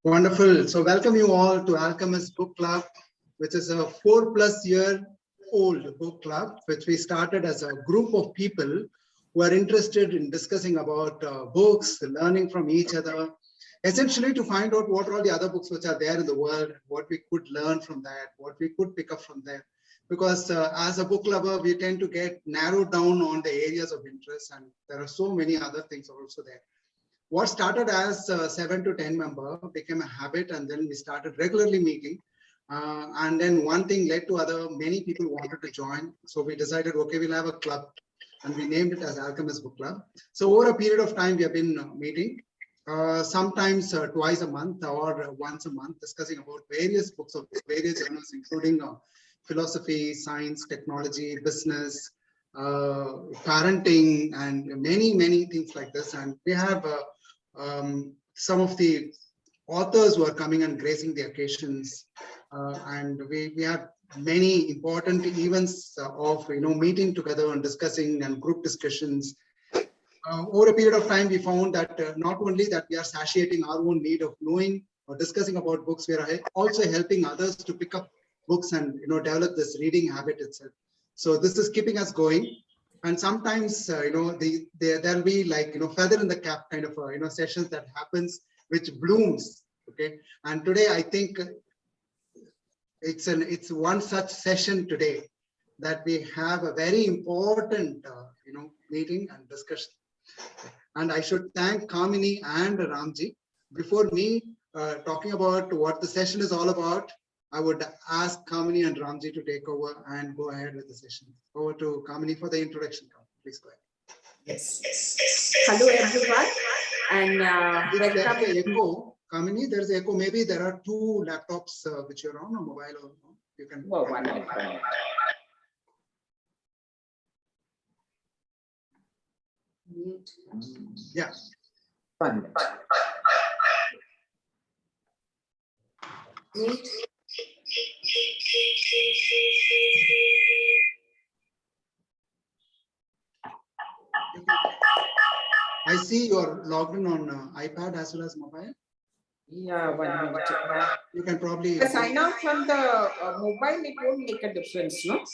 Wonderful. So welcome you all to Alchemist Book Club, which is a 4+ year old book club, which we started as a group of people who are interested in discussing about books, learning from each other, essentially to find out what are all the other books which are there in the world, what we could learn from that, what we could pick up from there. Because as a book lover, we tend to get narrowed down on the areas of interest, and there are so many other things also there. What started as 7 to 10 member became a habit, and then we started regularly meeting. And then one thing led to other. Many people wanted to join. So we decided, okay, we'll have a club. And we named it as Alchemist Book Club. So over a period of time, we have been meeting, sometimes twice a month or once a month, discussing about various books of various journals, including philosophy, science, technology, business, parenting, and many things like this. And we have some of the authors who are coming and gracing the occasions, and we have many important events of meeting together and discussing and group discussions. Over a period of time, we found that not only that we are satiating our own need of knowing or discussing about books, we are also helping others to pick up books and develop this reading habit itself. So this is keeping us going. And sometimes, there'll be like, feather in the cap kind of, sessions that happens, which blooms. Okay. And today, I think it's one such session today that we have a very important, meeting and discussion. And I should thank Kamini and Ramji. Before me talking about what the session is all about, I would ask Kamini and Ramji to take over and go ahead with the session. Over to Kamini for the introduction. Please go ahead. Yes. Hello, everyone. And welcome. There's echo. Kamini, there's echo. Maybe there are two laptops which you're on, or mobile, or you can. Oh, one minute. Mute. Yeah. 1 minute. Mute. I see you're logged in on iPad as well as mobile. Yeah, 1 minute. You can probably sign out from the mobile. It won't make a difference, no?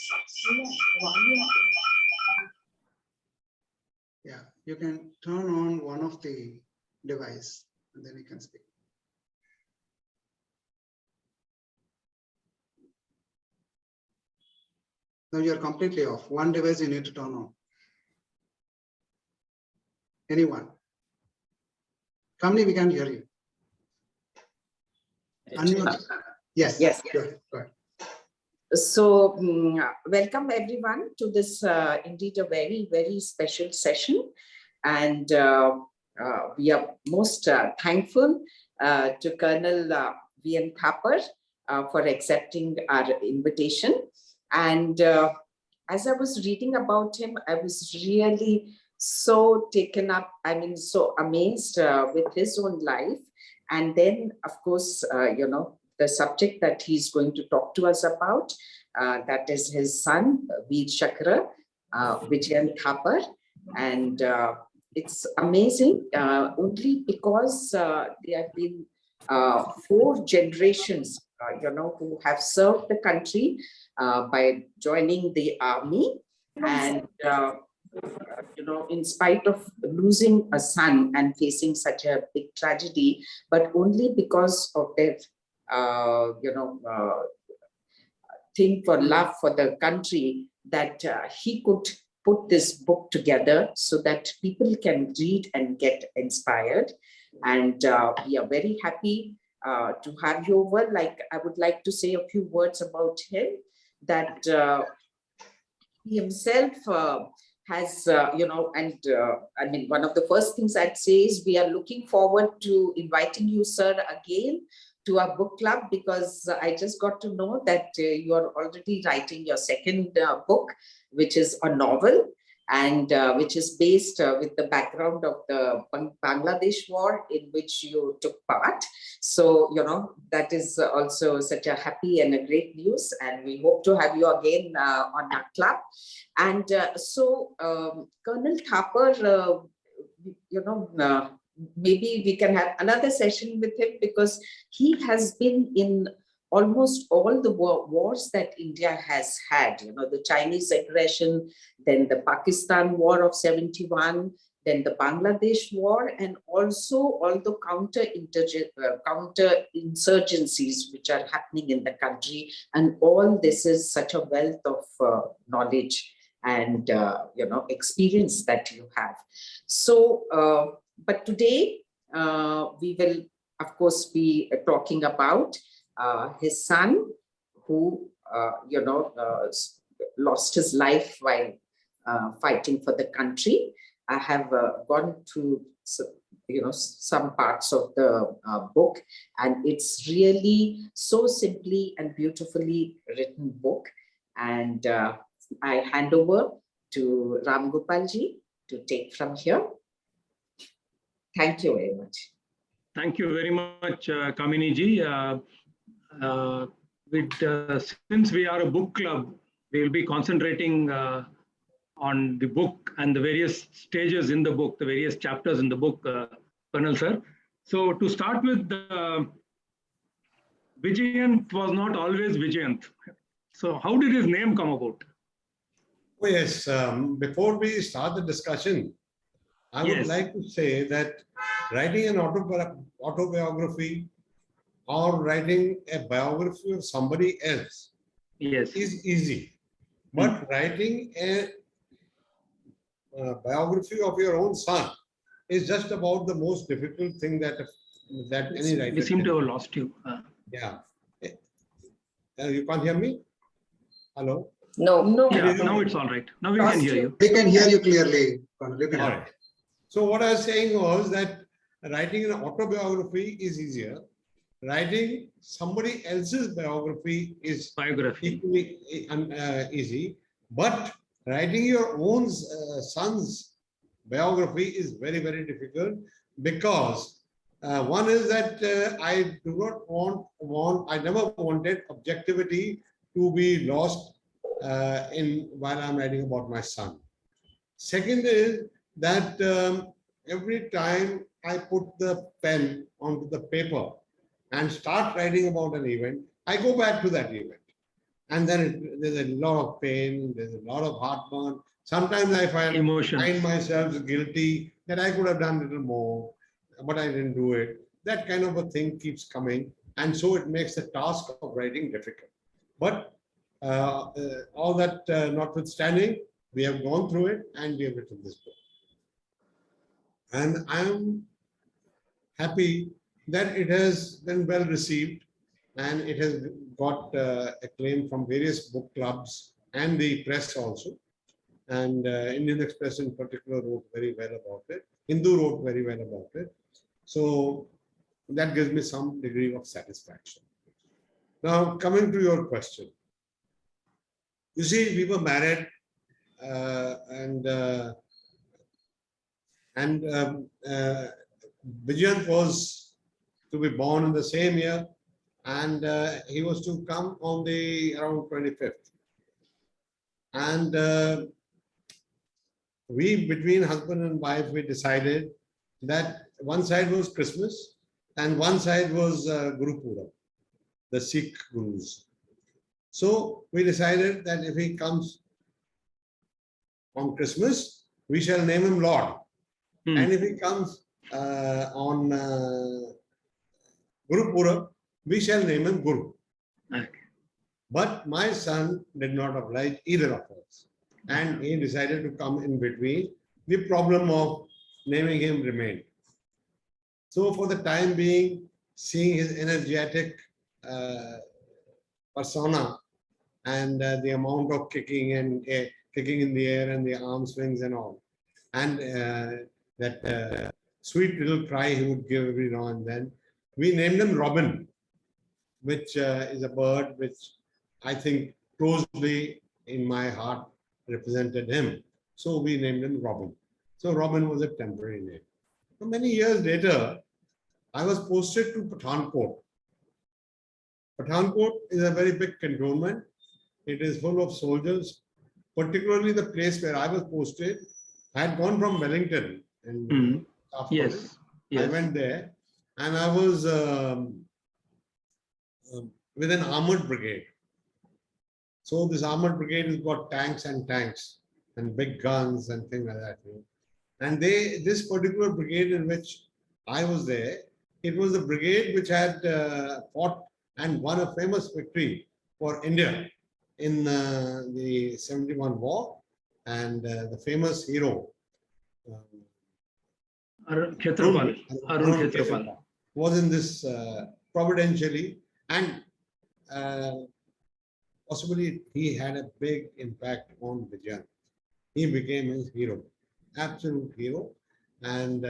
Yeah, you can turn on one of the device and then you can speak. Now you're completely off. One device you need to turn on. Anyone? Kamini, we can't hear you. Unmute. Yes. Good. Go ahead. So welcome everyone to this indeed a very special session, and we are most thankful to Colonel N Thapar for accepting our invitation. And as I was reading about him, I was really so taken up, so amazed with his own life. And then, of course, the subject that he's going to talk to us about, that is his son, Vijyant Thapar. And it's amazing only because there have been 4 generations, who have served the country by joining the army. And, in spite of losing a son and facing such a big tragedy, but only because of their thing for love for the country, that he could put this book together so that people can read and get inspired. And we are very happy to have you over. Like, I would like to say a few words about him, that he himself has, one of the first things I'd say is we are looking forward to inviting you, sir, again to our book club, because I just got to know that you are already writing your second book, which is a novel, and which is based with the background of the Bangladesh war in which you took part. So, that is also such a happy and a great news, and we hope to have you again on our club. And Colonel Thapar, maybe we can have another session with him, because he has been in almost all the wars that India has had, the Chinese aggression, then the Pakistan War of 71, then the Bangladesh War, and also all the counter insurgencies which are happening in the country. And all this is such a wealth of knowledge and experience that you have. So, but today we will, of course, be talking about his son, who lost his life while fighting for the country. I have gone through some parts of the book, and it's really so simply and beautifully written book. And I hand over to Ram Gopalji to take from here. Thank you very much. Thank you very much, Kamini ji. Since we are a book club, we will be concentrating on the book and the various stages in the book, the various chapters in the book, Colonel Sir. So to start with, Vijyant was not always Vijyant. So how did his name come about? Oh, yes. Before we start the discussion, I would like to say that writing an autobiography or writing a biography of somebody else is easy. But writing a biography of your own son is just about the most difficult thing that any writer. We seem to have lost you. Yeah. You can't hear me? Hello? No. Yeah, now it's all right. Now we can hear you. We can hear you clearly. All right. So what I was saying was that writing an autobiography is easier. Writing somebody else's biography is equally easy. But writing your own son's biography is very, very difficult, because one is that I do not I never wanted objectivity to be lost while I'm writing about my son. Second is that every time I put the pen onto the paper and start writing about an event, I go back to that event. And then there's a lot of pain, there's a lot of heartburn. Sometimes I find myself guilty that I could have done a little more, but I didn't do it. That kind of a thing keeps coming. And so it makes the task of writing difficult. But all that notwithstanding, we have gone through it and we have written this book. And I am happy that it has been well received, and it has got acclaim from various book clubs and the press also. And Indian Express in particular wrote very well about it. Hindu wrote very well about it. So that gives me some degree of satisfaction. Now, coming to your question. You see, we were married and Vijyant was to be born in the same year, and he was to come on the around 25th. And we, between husband and wife, we decided that one side was Christmas and one side was Guru Purab, the Sikh Gurus. So we decided that if he comes on Christmas, we shall name him Lord. And if he comes on Guru Purab, we shall name him Guru. Okay. But my son did not oblige either of us. And he decided to come in between. The problem of naming him remained. So for the time being, seeing his energetic persona and the amount of kicking in the air and the arm swings and all, and that sweet little cry he would give every now and then, we named him Robin, which is a bird which I think closely in my heart represented him. So we named him Robin. So Robin was a temporary name. So many years later, I was posted to Pathankot. Pathankot is a very big cantonment. It is full of soldiers, particularly the place where I was posted. I had gone from Wellington and Yes. Yes. I went there and I was with an armored brigade. So this armored brigade has got tanks and big guns and things like that. And this particular brigade in which I was there, it was the brigade which had fought and won a famous victory for India in the 71 war, and the famous hero Arun Khetrapal. Arun Khetrapal was in this providentially, and possibly he had a big impact on Vijyant. He became his hero, absolute hero. And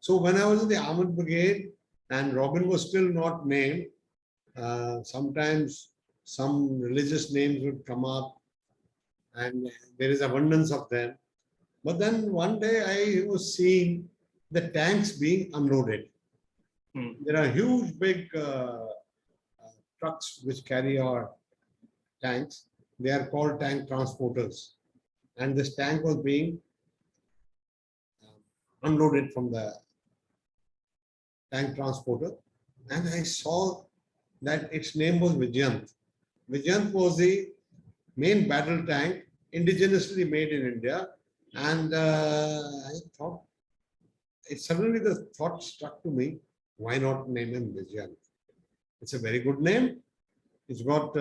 so when I was in the armored brigade and Robin was still not named, sometimes some religious names would come up and there is abundance of them. But then one day I was seeing the tanks being unloaded. There are huge, big trucks which carry our tanks. They are called tank transporters. And this tank was being unloaded from the tank transporter. And I saw that its name was Vijyant. Vijyant was the main battle tank indigenously made in India. And I thought, suddenly the thought struck to me, why not name him Vijyant? It's a very good name. It's got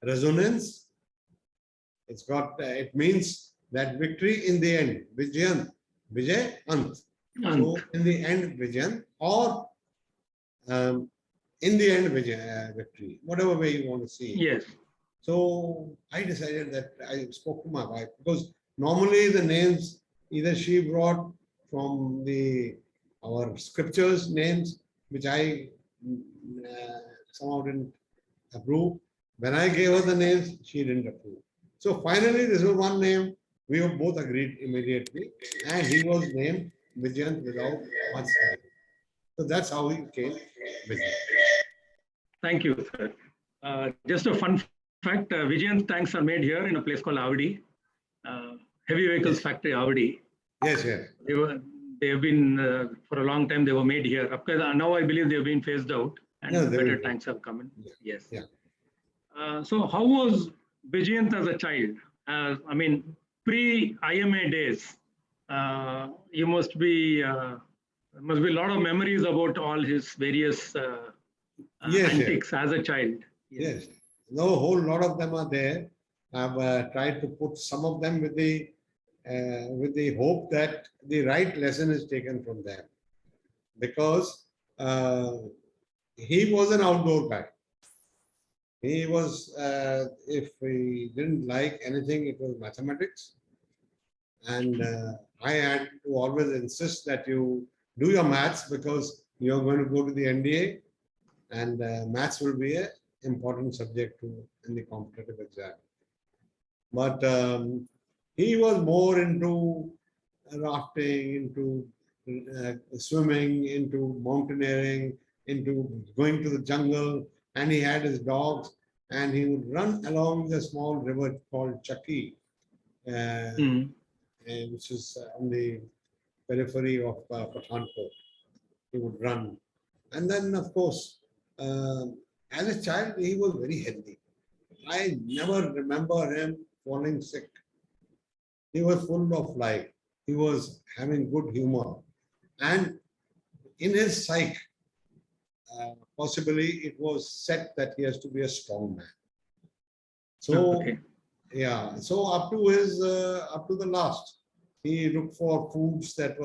resonance. It's got, it means that victory in the end, Vijyant, Vijay, Ant. So in the end, Vijayant, or in the end, victory, whatever way you want to see it. Yes. So I decided that I spoke to my wife, because normally the names either she brought from our scriptures names, which I somehow didn't approve. When I gave her the names, she didn't approve. So finally, this was one name we were both agreed immediately, and he was named Vijyant without much study. So that's how he came Vijyant. Thank you, sir. Just a fun fact, Vijyant tanks are made here in a place called Avdi, heavy vehicles factory, Avdi. Yes, yes. They have been, for a long time, they were made here. Now I believe they have been phased out and better tanks have come in. Yeah. Yes. Yeah. So how was Vijyant as a child? I mean, pre-IMA days, you must be, there must be a lot of memories about all his various antics as a child. Yes. No, a whole lot of them are there. I've tried to put some of them with the hope that the right lesson is taken from them, because he was an outdoor guy. He was, if he didn't like anything, it was mathematics. And I had to always insist that you do your maths, because you're going to go to the NDA, and maths will be an important subject in the competitive exam. But he was more into rafting, into swimming, into mountaineering, into going to the jungle, and he had his dogs, and he would run along the small river called Chaki, which is on the periphery of Pathankot. He would run. And then, of course, as a child, he was very healthy. I never remember him falling sick. He was full of life. He was having good humor. And in his psyche, possibly it was set that he has to be a strong man. So, yeah, so up to the last, he looked for foods that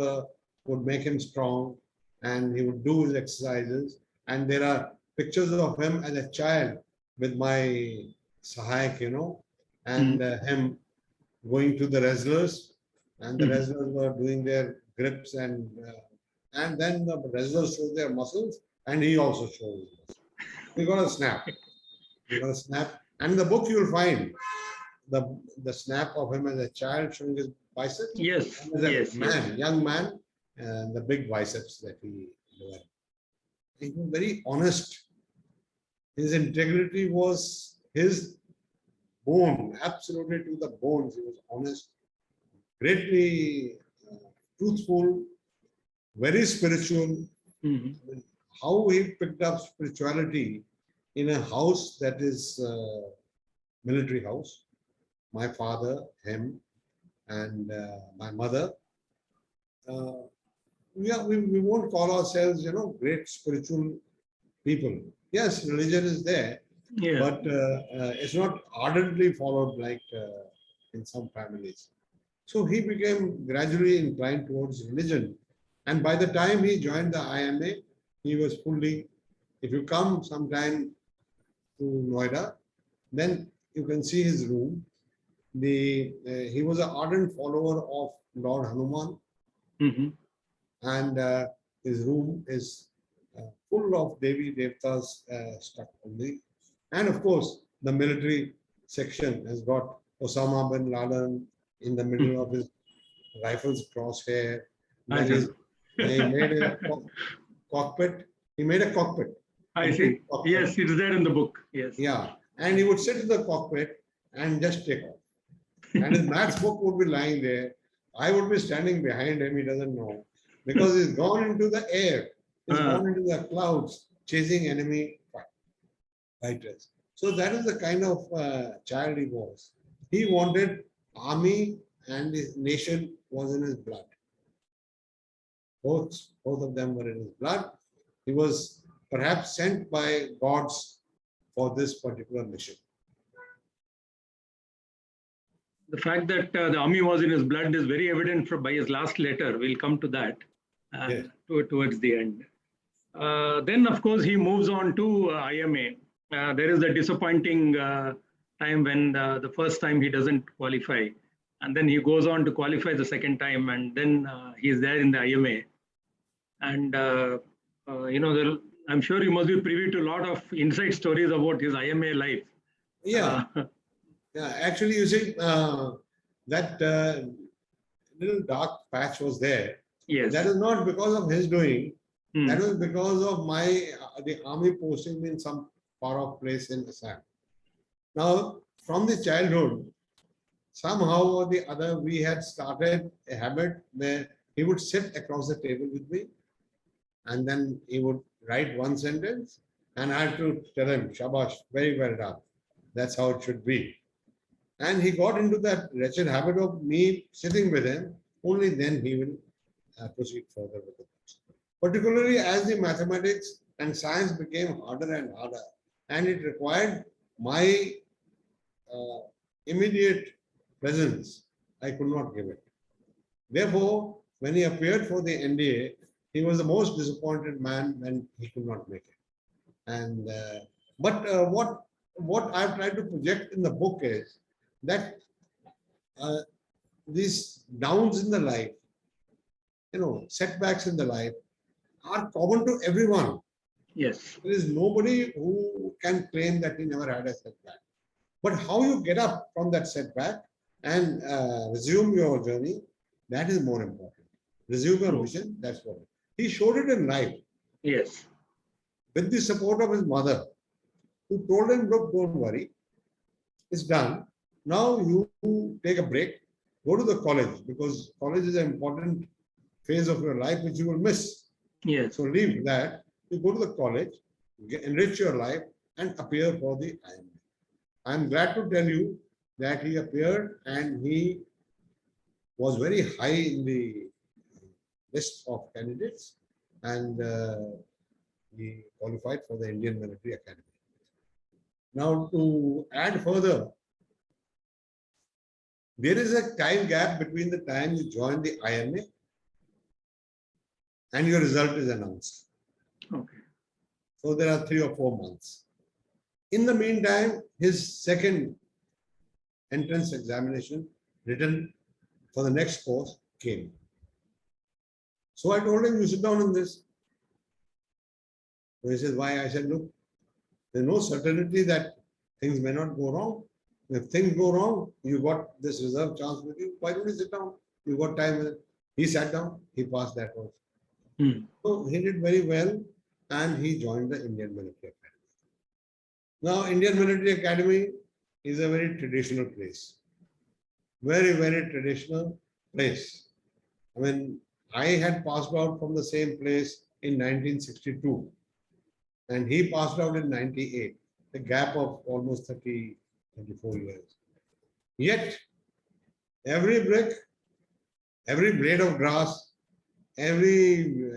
would make him strong, and he would do his exercises. And there are pictures of him as a child with my Sahayak, and him going to the wrestlers, and the wrestlers were doing their grips, and then the wrestlers show their muscles, and he also shows his muscles. We got a snap. And in the book you will find the snap of him as a child showing his biceps. Yes. And as a young man, and the big biceps that he developed. He was very honest. His integrity was his bone, absolutely to the bones. He was honest, greatly truthful, very spiritual. Mhm. How he picked up spirituality in a house that is a military house. My father, him, and my mother. We won't call ourselves, great spiritual people. Yes, religion is there, Yeah. but it's not ardently followed like in some families. So he became gradually inclined towards religion. And by the time he joined the IMA, he was fully, if you come sometime to Noida, then you can see his room. He was an ardent follower of Lord Hanuman, Mhm. and his room is full of Devi Devtas stuck on the. And of course, the military section has got Osama bin Laden in the middle of his rifle's crosshair. Then he made a cockpit. He made a cockpit. I see. Cockpit. Yes, it's there in the book. Yes. Yeah. And he would sit in the cockpit and just take off. And his maths book would be lying there. I would be standing behind him. He doesn't know because he's gone into the air. He's gone into the clouds chasing enemy fighters. So that is the kind of child he was. He wanted army and his nation was in his blood. Both of them were in his blood. He was perhaps sent by gods for this particular mission. The fact that the army was in his blood is very evident by his last letter. We'll come to that Yes. towards the end. Then, of course, he moves on to IMA. There is a disappointing time when the first time he doesn't qualify. And then he goes on to qualify the second time. And then he's there in the IMA. And, I'm sure you must be privy to a lot of inside stories about his IMA life. Yeah. Yeah, actually, you see, that little dark patch was there. Yes. That is not because of his doing. Hmm. That was because of the army posting me in some far off place in Assam. Now, from the childhood, somehow or the other, we had started a habit where he would sit across the table with me, and then he would write one sentence, and I had to tell him, "Shabash, very well done. That's how it should be." And he got into that wretched habit of me sitting with him. Only then he will proceed further with the books. Particularly as the mathematics and science became harder and harder, and it required my immediate presence, I could not give it. Therefore, when he appeared for the NDA, he was the most disappointed man when he could not make it. And what I've tried to project in the book is that these downs in the life, setbacks in the life are common to everyone. Yes. There is nobody who can claim that he never had a setback. But how you get up from that setback and resume your journey, that is more important. Resume your mission, that's what. He showed it in life. Yes. With the support of his mother, who told him, "Look, don't worry, it's done. Now you take a break, go to the college, because college is an important phase of your life which you will miss. Yes. So leave that, you go to the college, enrich your life, and appear for the IMA." I'm glad to tell you that he appeared and he was very high in the list of candidates, and he qualified for the Indian Military Academy. Now, to add further, there is a time gap between the time you join the IMA and your result is announced. Okay. So there are 3 or 4 months. In the meantime, his second entrance examination written for the next course came. So I told him, "You sit down in this." So he says, "Why?" I said, "Look, there's no certainty that things may not go wrong. If things go wrong, you got this reserve chance with you. Why don't you sit down? You got time with it." He sat down, he passed that course. So he did very well and he joined the Indian Military Academy. Now, Indian Military Academy is a very traditional place. Very, very traditional place. I mean, I had passed out from the same place in 1962 and he passed out in 98, a gap of almost 34 years. Yet, every brick, every blade of grass, every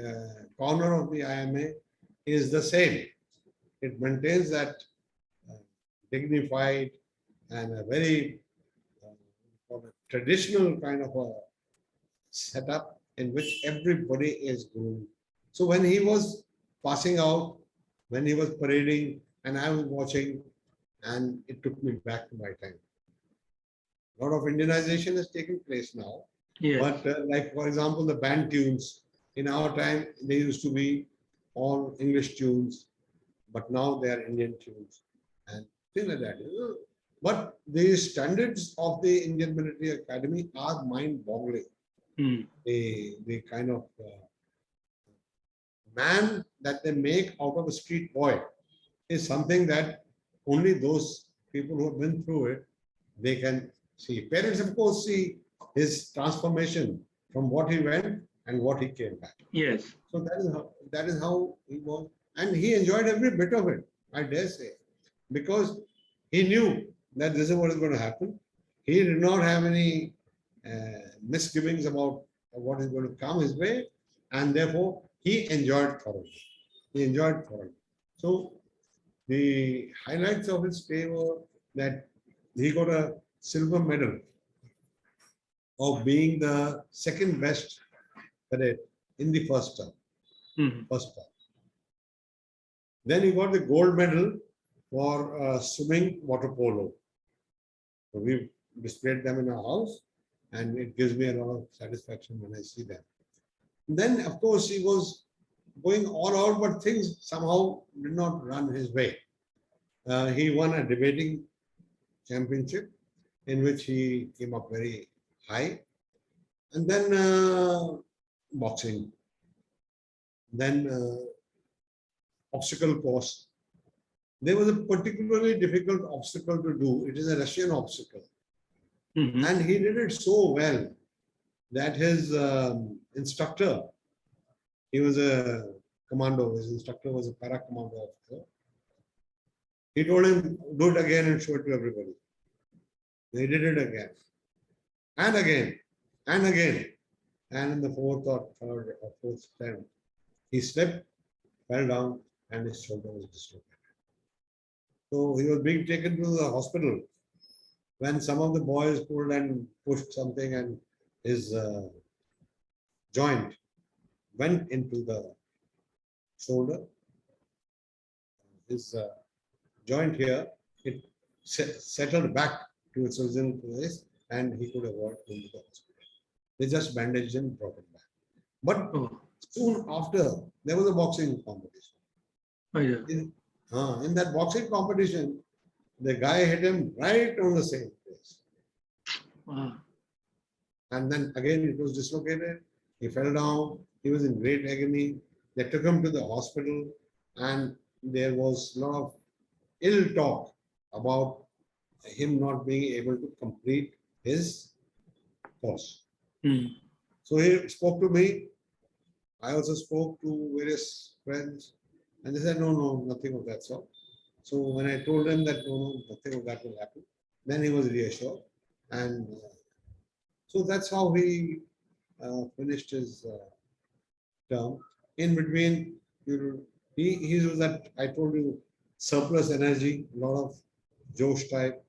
corner of the IMA is the same. It maintains that dignified and a very traditional kind of a setup in which everybody is groomed. So when he was passing out, when he was parading, and I was watching, and it took me back to my time. A lot of Indianization has taken place now. Yes. But like, for example, the band tunes, in our time, they used to be all English tunes, but now they are Indian tunes and things like that. But the standards of the Indian Military Academy are mind-boggling. The kind of man that they make out of a street boy is something that only those people who have been through it, they can see. Parents, of course, see his transformation from what he went and what he came back. Yes. So that is how he was. And he enjoyed every bit of it, I dare say, because he knew that this is what is going to happen. He did not have any misgivings about what is going to come his way, and therefore he enjoyed thoroughly. He enjoyed thoroughly. So the highlights of his stay were that he got a silver medal of being the second best cadet in the first term. Then he got the gold medal for swimming water polo. So we displayed them in our house, and it gives me a lot of satisfaction when I see them. And then, of course, he was going all out, but things somehow did not run his way. He won a debating championship in which he came up very high. And then boxing. Then obstacle course. There was a particularly difficult obstacle to do. It is a Russian obstacle. And he did it so well that his instructor, he was a commando, his instructor was a para commando officer. He told him, do it again and show it to everybody. They did it again. And again. And again. And in the fourth or third or fourth time, he slipped, fell down, and his shoulder was dislocated. So he was being taken to the hospital when some of the boys pulled and pushed something, and his joint went into the shoulder. His joint here, it settled back to its original place, and he could avoid going to the hospital. They just bandaged him and brought him back. But soon after, there was a boxing competition. In that boxing competition, the guy hit him right on the same place. And then again, it was dislocated. He fell down. He was in great agony. They took him to the hospital, and there was a lot of ill talk about him not being able to complete his course. So he spoke to me. I also spoke to various friends, and they said, no, nothing of that sort. So when I told him that, no, nothing of that will happen, then he was reassured. And so that's how he finished his term. In between, he was that, I told you, surplus energy, a lot of Josh type.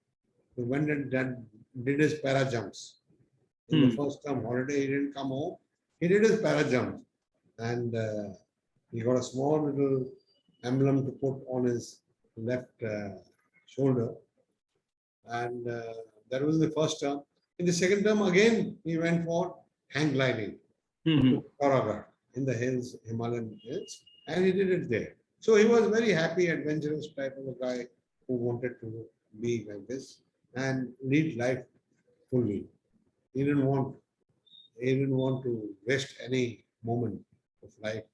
He went and did his para jumps. In the first term holiday, he didn't come home. He did his para jumps. And he got a small little emblem to put on his left shoulder. And that was the first term. In the second term, again, he went for hang gliding to Kargil in the hills, Himalayan hills, and he did it there. So he was very happy, adventurous type of a guy who wanted to be like this and lead life fully. He didn't want to waste any moment of life,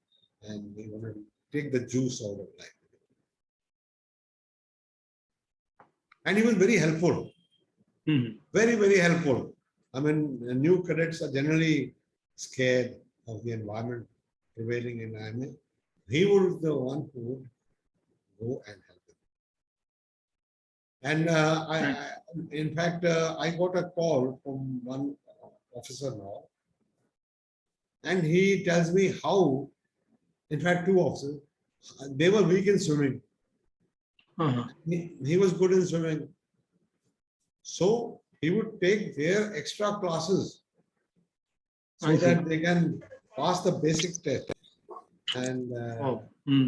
and he wanted to take the juice out of life. And he was very helpful. Very, very helpful. I mean, new cadets are generally scared. of the environment prevailing in IMA, he was the one who would go and help them. And in fact, I got a call from one officer now, and he tells me how, in fact, two officers, they were weak in swimming. He was good in swimming. So he would take their extra classes so that they can pass the basic test. And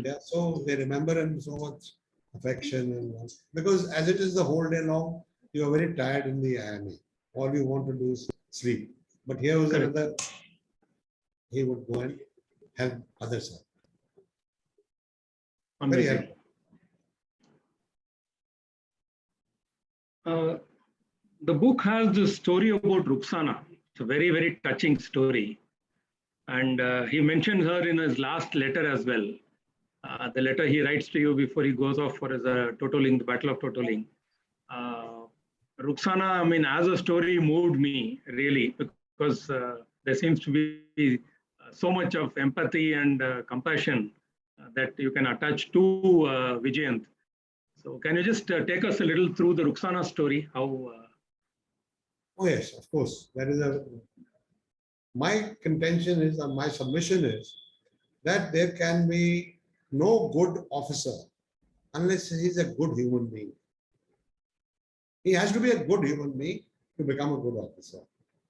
yeah, so they remember him so much affection and because as it is the whole day long, you are very tired in the IMA. All you want to do is sleep. But here was another, he would go and help others out. Very helpful. The book has this story about Rukhsana. It's a very, very touching story. And he mentions her in his last letter as well. The letter he writes to you before he goes off for his Totoling, the Battle of Totoling. Rukhsana, I mean, as a story moved me really because there seems to be so much of empathy and compassion that you can attach to Vijyant. So can you just take us a little through the Rukhsana story? How? Oh yes, of course. That is my contention is, or my submission is, that there can be no good officer unless he is a good human being. He has to be a good human being to become a good officer.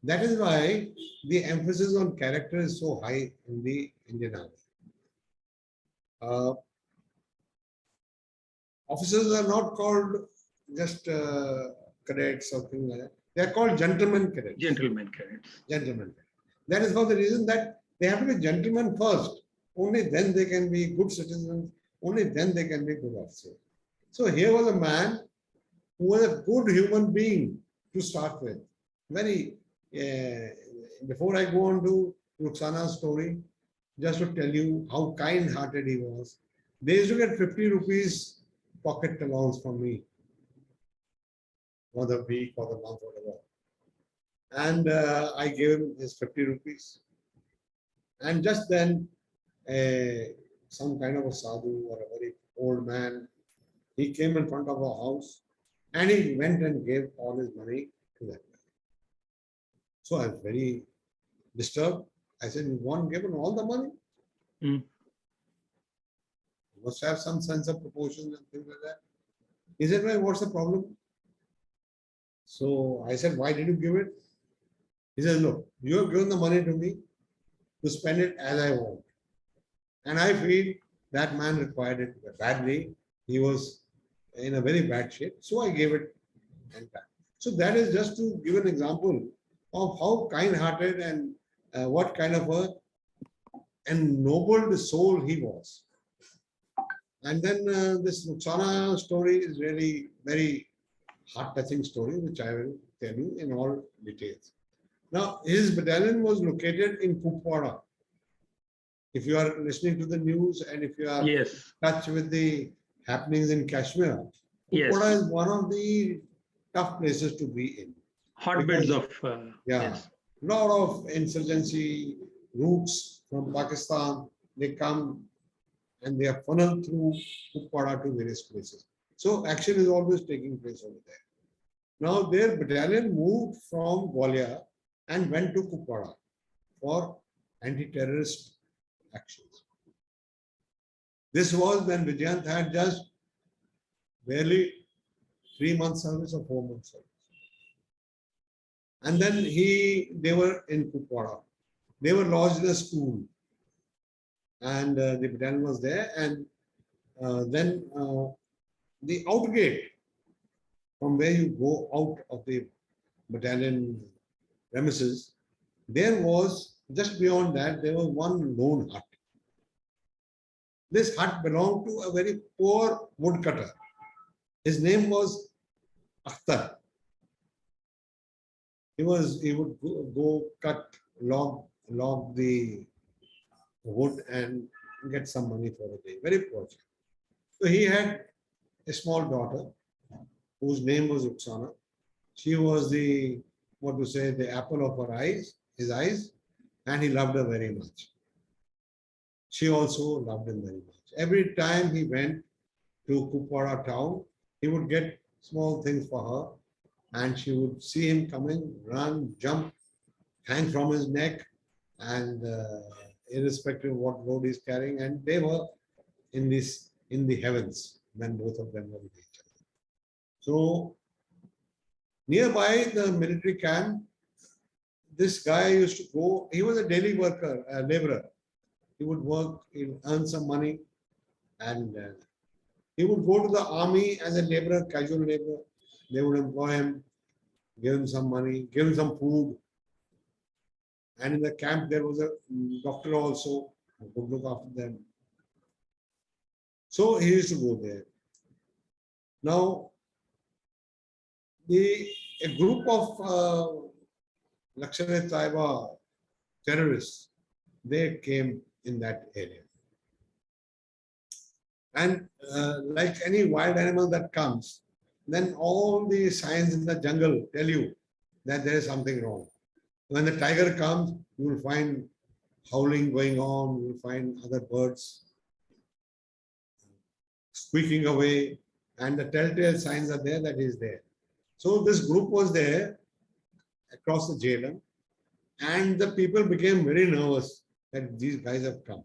That is why the emphasis on character is so high in the Indian Army. Officers are not called just cadets or things like that. They are called gentlemen cadets. Gentlemen cadets. Gentlemen. That is for the reason that they have to be gentlemen first. Only then they can be good citizens. Only then they can be good officers. So here was a man who was a good human being to start with. Before I go on to Rukhsana's story, just to tell you how kind-hearted he was. They used to get 50 rupees pocket allowance from me for the week, for the month, whatever. And I gave him his 50 rupees. And just then, some kind of a sadhu or a very old man, he came in front of our house and he went and gave all his money to that man. So I was very disturbed. I said, you want given all the money? You must have some sense of proportion and things like that. He said, well, what's the problem? So I said, why did you give it? He said, look, you have given the money to me to spend it as I want. And I feel that man required it badly. He was in a very bad shape. So I gave it and back. So that is just to give an example of how kind-hearted and what kind of a ennobled soul he was. And then this Rukhsana story is really very heart-touching story, which I will tell you in all details. Now, his battalion was located in Kupwara. If you are listening to the news and if you are in touch with the happenings in Kashmir, Kupwara is one of the tough places to be in. Hotbeds of... lot of insurgency routes from Pakistan, they come and they are funneled through Kupwara to various places. So action is always taking place over there. Now their battalion moved from Gwalior and went to Kupwara for anti-terrorist actions. This was when Vijyant had just barely 3 months service or 4 months service. And then they were in Kupwara. They were lodged in a school. And the battalion was there. And then the outgate from where you go out of the battalion premises, there was, just beyond that, there was one lone hut. This hut belonged to a very poor woodcutter. His name was Akhtar. He would go cut, log the wood and get some money for the day. Very poor. So he had a small daughter whose name was Rukhsana. She was the apple of his eyes. and he loved her very much. She also loved him very much. Every time he went to Kupwara town, he would get small things for her, and she would see him coming, run, jump, hang from his neck, and irrespective of what load he's carrying, and they were in the heavens when both of them were with each other. So nearby the military camp, this guy used to go. He was a daily worker, a laborer. He would work, he would earn some money, and he would go to the army as a laborer, casual laborer. They would employ him, give him some money, give him some food. And in the camp, there was a doctor also who could look after them. So he used to go there. Now, a group of Rukhsana Story terrorists, they came in that area. And like any wild animal that comes, then all the signs in the jungle tell you that there is something wrong. When the tiger comes, you will find howling going on, you will find other birds squeaking away, and the telltale signs are there that he is there. So this group was there across the Jhelum, and the people became very nervous that these guys have come.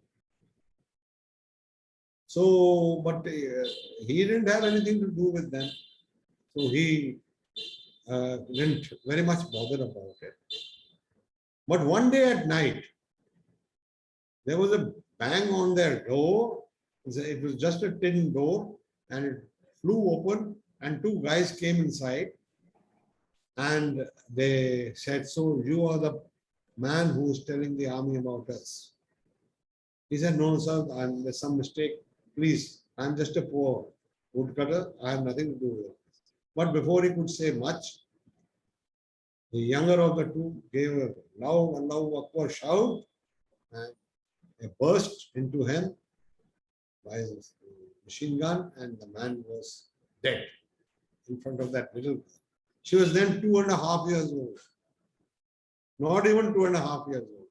So, but he didn't have anything to do with them. So he didn't very much bother about it. But one day at night, there was a bang on their door. It was just a tin door, and it flew open, and two guys came inside, and they said, "So you are the man who is telling the army about us?" He said, "No, sir, there's some mistake. Please, I'm just a poor woodcutter. I have nothing to do with it." But before he could say much, the younger of the two gave a loud Allahu Akbar shout, and a burst into him by his machine gun, and the man was dead in front of that little girl. She was then 2.5 years old. Not even 2.5 years old.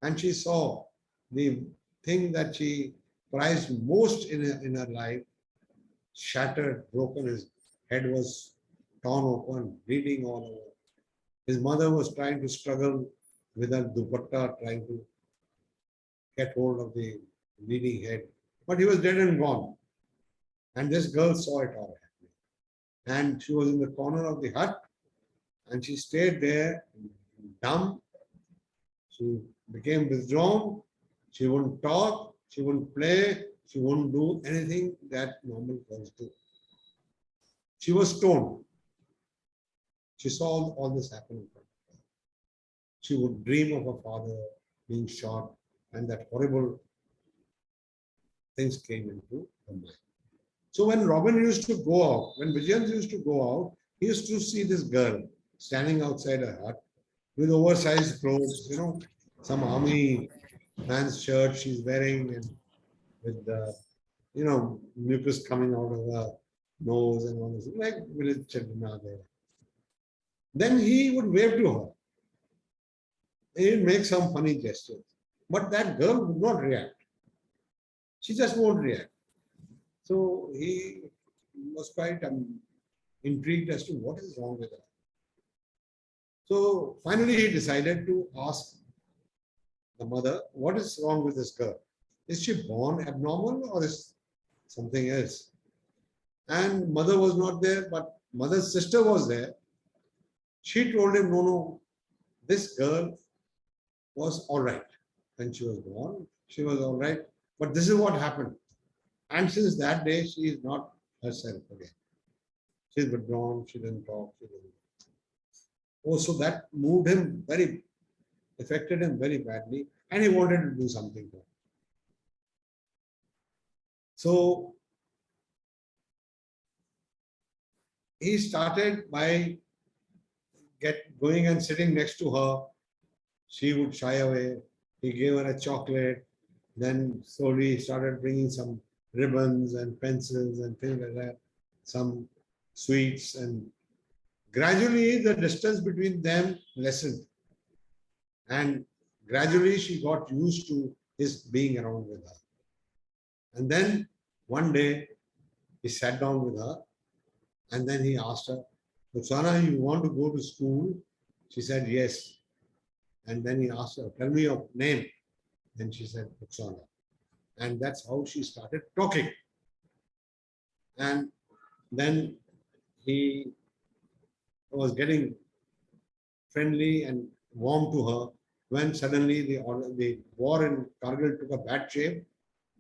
And she saw the thing that she prized most in her life shattered, broken. His head was torn open, bleeding all over. His mother was trying to struggle with her dupatta, trying to get hold of the bleeding head. But he was dead and gone. And this girl saw it all happening. And she was in the corner of the hut, and she stayed there dumb. She became withdrawn. She wouldn't talk, she wouldn't play, she wouldn't do anything that normal girls do. She was stoned. She saw all this happen in front of her. She would dream of her father being shot, and that horrible things came into her mind. So when Robin used to go out, when Vijyant used to go out, he used to see this girl standing outside her hut with oversized clothes, some army man's shirt she's wearing, and with the, mucus coming out of her nose and all this, like village children are there. Then he would wave to her. He would make some funny gestures. But that girl would not react. She just won't react. So he was quite intrigued as to what is wrong with her. So finally he decided to ask the mother, what is wrong with this girl? Is she born abnormal or is something else? And mother was not there, but mother's sister was there. She told him, no, this girl was all right. When she was born, she was all right. But this is what happened. And since that day, she is not herself again. She's withdrawn, she didn't talk, she didn't. Oh, so that moved him affected him very badly, and he wanted to do something for her. So he started by going and sitting next to her. She would shy away. He gave her a chocolate. Then slowly he started bringing some ribbons and pencils and things like that, some sweets, and gradually the distance between them lessened. And gradually she got used to his being around with her. And then one day he sat down with her and then he asked her, Rukhsana, you want to go to school? She said, yes. And then he asked her, tell me your name. Then she said, Rukhsana. And that's how she started talking. And then he was getting friendly and warm to her when suddenly the war in Kargil took a bad shape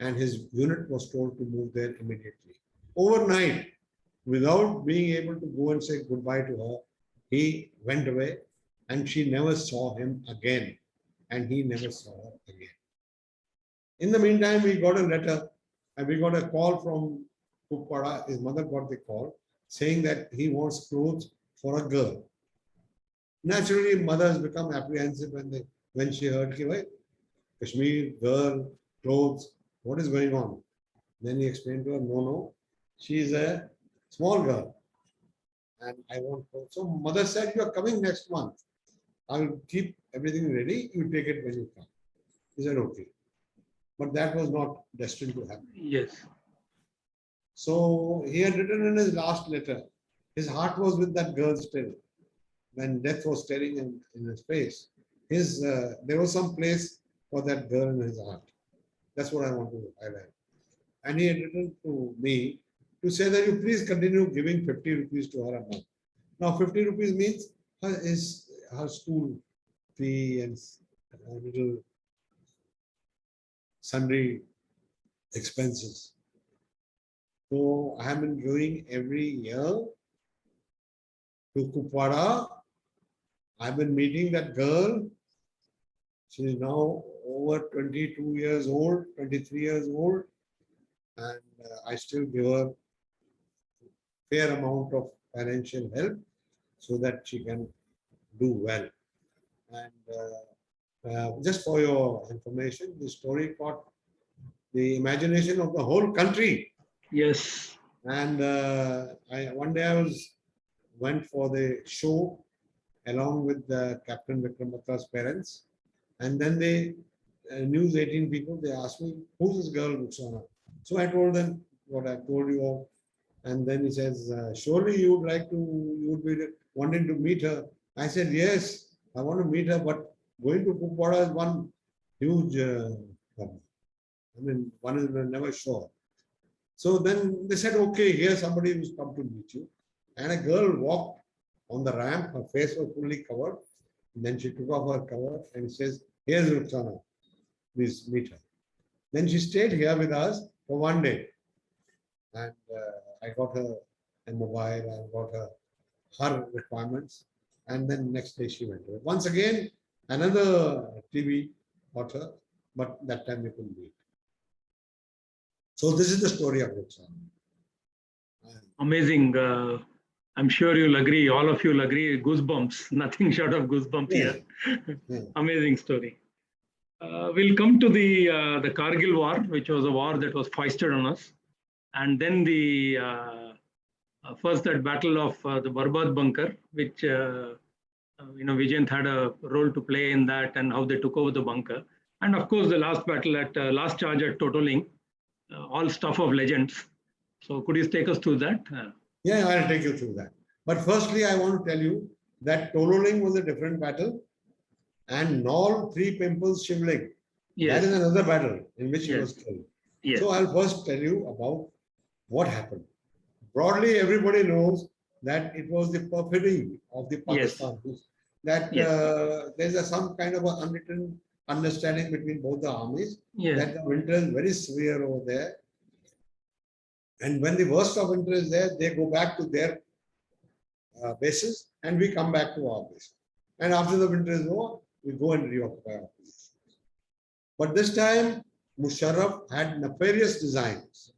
and his unit was told to move there immediately. Overnight, without being able to go and say goodbye to her, he went away and she never saw him again and he never saw her again. In the meantime, we got a letter and we got a call from Kuppada. His mother got the call saying that he wants clothes for a girl. Naturally, mothers become apprehensive when she heard Kashmir, girl, clothes, what is going on? Then he explained to her, no, she is a small girl and I want clothes. So mother said, you are coming next month. I will keep everything ready. You take it when you come. He said, okay. But that was not destined to happen. Yes. So he had written in his last letter, his heart was with that girl still. When death was staring in his face, there was some place for that girl in his heart. That's what I want to highlight. And he had written to me to say that you please continue giving 50 rupees to her a month. Now 50 rupees means her school fee and a little sundry expenses. So I have been going every year to Kuppada. I've been meeting that girl. She is now over 22 years old, 23 years old. And I still give her a fair amount of financial help so that she can do well. And just for your information, the story caught the imagination of the whole country. Yes. And one day I went for the show along with Captain Vikramatra's parents. And then News 18 people, they asked me, who's this girl, Rukhsana? So I told them what I told you of. And then he says, surely you would be wanting to meet her. I said, yes, I want to meet her, but going to Kuppada is one huge problem. I mean, one is never sure. So then they said, okay, here's somebody who's come to meet you. And a girl walked on the ramp, her face was fully covered. And then she took off her cover and says, here's Rukhsana, please meet her. Then she stayed here with us for one day. And I got her a mobile, I got her requirements. And then next day she went away. Once again, another TV got her, but that time we couldn't meet. So this is the story of Rukhsana. Amazing. I'm sure you'll agree, all of you will agree, goosebumps, nothing short of goosebumps here. Yeah. Amazing story. We'll come to the Kargil War, which was a war that was foisted on us. And then the first that battle of the Barbad bunker, which Vijyant had a role to play in that and how they took over the bunker. And of course, the last battle at last charge at Totoling, all stuff of legends. So could you take us through that? Yeah, I'll take you through that. But firstly, I want to tell you that Totoling was a different battle and Nol, Three Pimples, Shivling. Yes. That is another battle in which he Yes. was killed. Yes. So I'll first tell you about what happened. Broadly, everybody knows that it was the perfidy of the Pakistan. Yes. That Yes. there's some kind of an unwritten understanding between both the armies. Yes. That the winter is very severe over there. And when the worst of winter is there, they go back to their bases and we come back to our base. And after the winter is over, we go and reoccupy our positions. But this time, Musharraf had nefarious designs.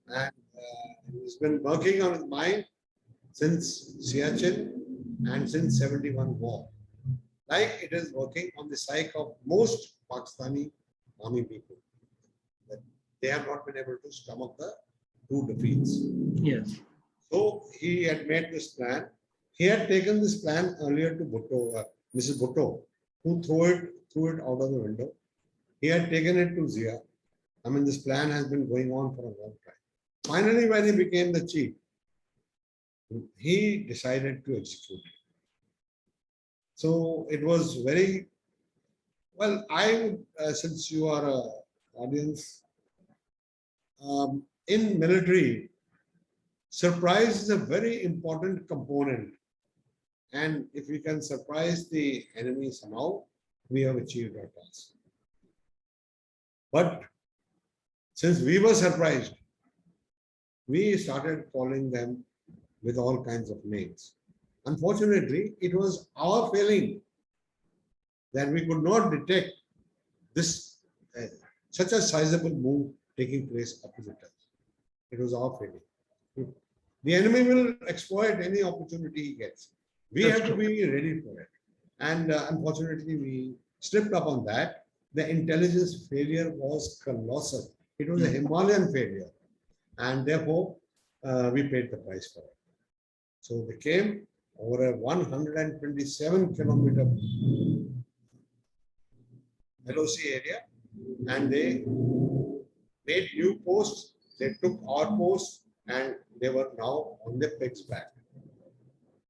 And he's been working on his mind since Siachen and since 71 war. Like it is working on the psyche of most Pakistani army people. That they have not been able to stomach the two defeats. Yes. So he had made this plan. He had taken this plan earlier to Bhutto, Mrs. Bhutto, who threw it out of the window. He had taken it to Zia. I mean, this plan has been going on for a long time. Finally, when he became the chief, he decided to execute it. So it was very, well, I would, since you are an audience, in military, surprise is a very important component. And if we can surprise the enemy somehow, we have achieved our task. But since we were surprised, we started calling them with all kinds of names. Unfortunately, it was our failing that we could not detect this such a sizable move taking place opposite us. It was our failing. The enemy will exploit any opportunity he gets. We have to be ready for it. And unfortunately, we slipped up on that. The intelligence failure was colossal. It was a Himalayan failure. And therefore, we paid the price for it. So they came over a 127-kilometer LOC area, and they made new posts. They took our posts, and they were now on the pig's back.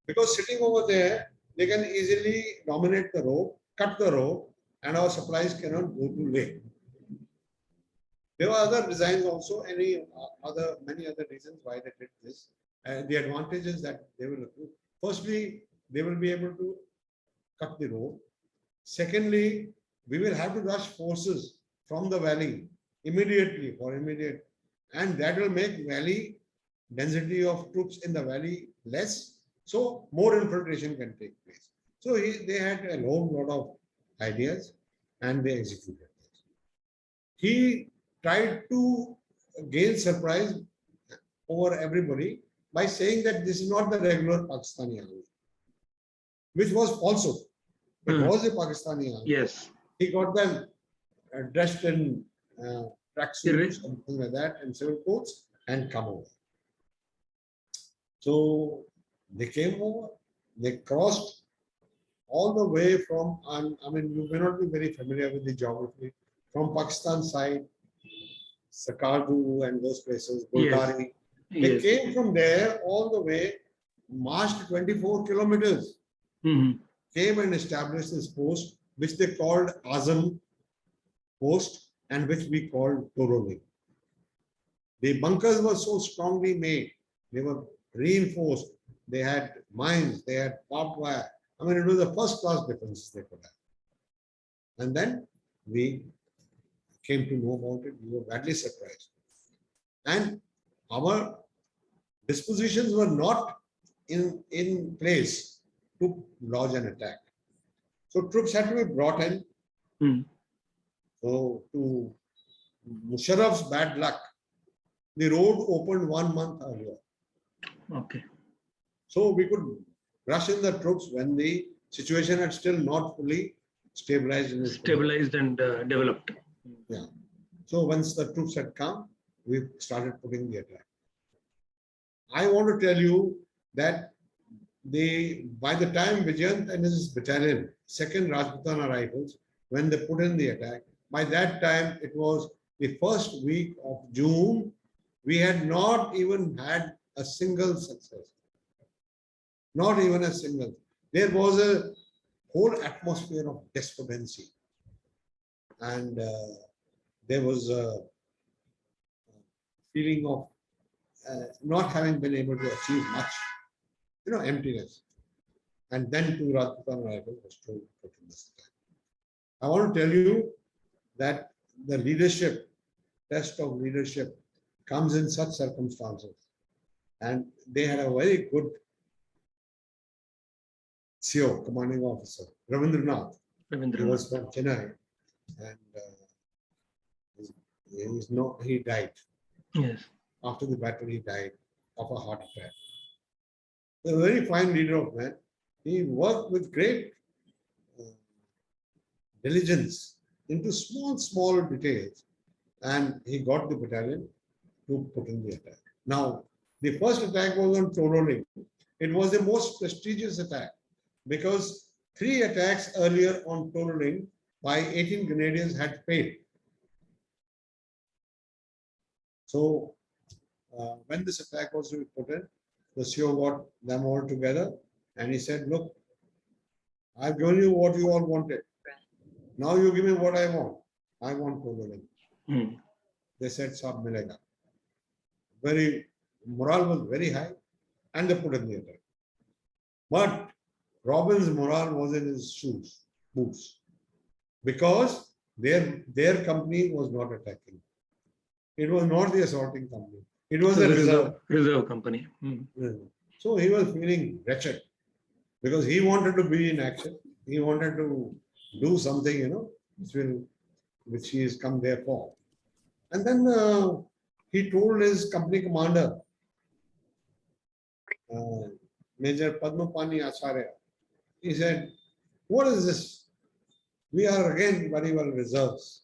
Because sitting over there, they can easily dominate the road, cut the road, and our supplies cannot go to Leh. There were other designs also, many other reasons why they did this. The advantages that they will accrue. Firstly, they will be able to cut the road. Secondly, we will have to rush forces from the valley immediately for immediate, and that will make valley density of troops in the valley less, so more infiltration can take place. So they had a whole lot of ideas and they executed it. He tried to gain surprise over everybody by saying that this is not the regular Pakistani army, which was also. It was a Pakistani army. Yes. He got them dressed in tracksuits, something like that, and civil coats, and come over. So they came over, they crossed all the way from, I mean, you may not be very familiar with the geography, from Pakistan side, Sakardu and those places, Bulgari. They came from there all the way, marched 24 kilometers, came and established this post, which they called Azam post and which we called Toroli. The bunkers were so strongly made, they were reinforced, they had mines, they had barbed wire. I mean, it was a first-class defense they could have. And then we came to know about it, we were badly surprised. And our dispositions were not in place to lodge an attack. So troops had to be brought in. So to Musharraf's bad luck, the road opened 1 month earlier. Okay. So we could rush in the troops when the situation had still not fully stabilized. And developed. Yeah. So once the troops had come, we started putting the attack. I want to tell you that by the time Vijyant and his battalion, 2nd Rajputana Rifles, when they put in the attack, by that time it was the first week of June, we had not even had a single success. Not even a single. There was a whole atmosphere of despondency. And there was a feeling of not having been able to achieve much, emptiness. And then 2 Rajputana Rifles was told to put in this attack. I want to tell you that the leadership, test of leadership, comes in such circumstances. And they had a very good CO, commanding officer, Ravindranath. He was from Chennai. And he died. Yes. After the battle, he died of a heart attack. A very fine leader of men. He worked with great diligence into small details, and he got the battalion to put in the attack. Now, the first attack was on Toroli. It was the most prestigious attack because 3 attacks earlier on Tololing by 18 Grenadiers had failed. So when this attack was to be put in, the CEO got them all together and he said, look, I've given you what you all wanted. Now you give me what I want. I want Tololing. They said, Sab milega. Morale was very high and they put in the attack. But Robin's morale was in his boots, because their company was not attacking. It was not the assaulting company. It was the reserve company. So he was feeling wretched because he wanted to be in action. He wanted to do something, which he has come there for. And then he told his company commander, Major Padmapani Acharya, he said, what is this? We are again very well reserves.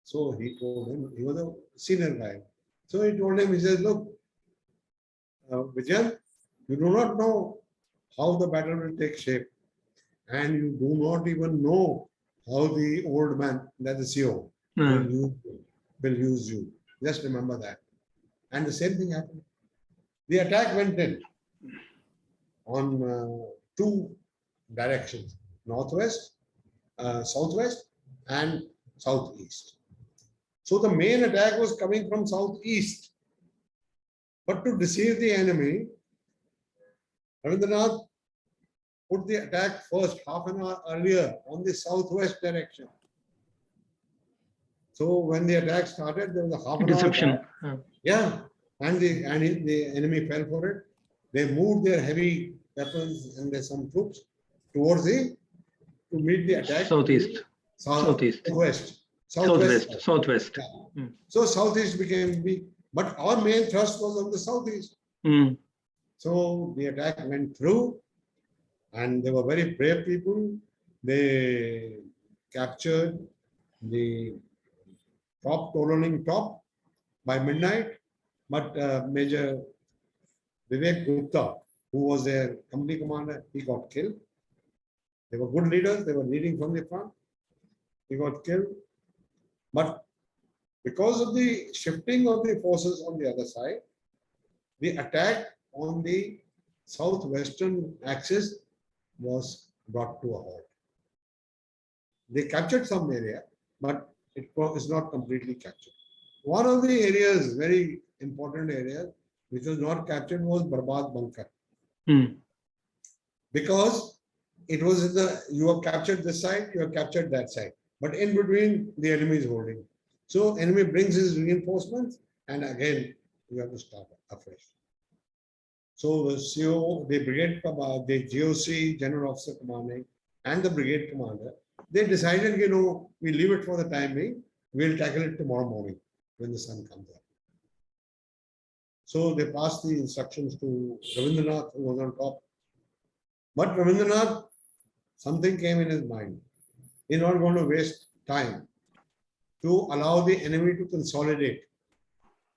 So he told him, he was a senior guy. So he told him, he says, look, Vijyant, you do not know how the battle will take shape. And you do not even know how the old man, that is CEO, will use you. Just remember that. And the same thing happened. The attack went in on 2 directions, northwest, southwest, and southeast. So the main attack was coming from southeast. But to deceive the enemy, Ravindranath put the attack first, half an hour earlier, on the southwest direction. So when the attack started, there was a half an Deception. hour. Yeah. And the enemy fell for it. They moved their heavy weapons and there's some troops towards to meet the attack. Southeast. Southwest. Southwest. Yeah. So southeast became weak. But our main thrust was on the southeast. So the attack went through and they were very brave people. They captured the Tololing top by midnight. But Major Vivek Gupta, who was their company commander, he got killed. They were good leaders. They were leading from the front. He got killed. But because of the shifting of the forces on the other side, the attack on the southwestern axis was brought to a halt. They captured some area, but it was not completely captured. One of the areas, very important area, which was not captured, was Barbad Bunker. Because it was you have captured this side, you have captured that side. But in between, the enemy is holding. So enemy brings his reinforcements, and again, you have to start afresh. So the CEO, the brigade, the GOC, General Officer Commanding, and the brigade commander, they decided, we leave it for the time being. We'll tackle it tomorrow morning when the sun comes up. So they passed the instructions to Ravindranath, who was on top. But Ravindranath, something came in his mind. He's not going to waste time to allow the enemy to consolidate.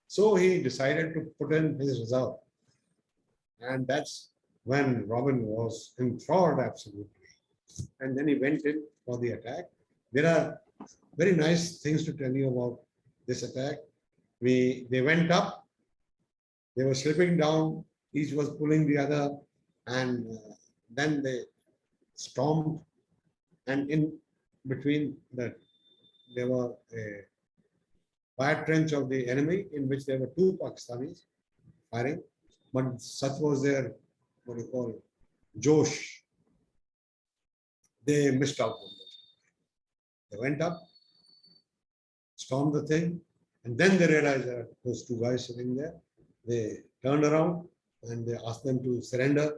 So he decided to put in his reserve. And that's when Robin was enthralled absolutely. And then he went in for the attack. There are very nice things to tell you about this attack. They went up, they were slipping down, each was pulling the other, and then they stormed, and in between that there were a fire trench of the enemy in which there were 2 Pakistanis firing, but such was their, Josh. They missed out on this. They went up, stormed the thing, and then they realized that those 2 guys sitting there. They turned around and they asked them to surrender.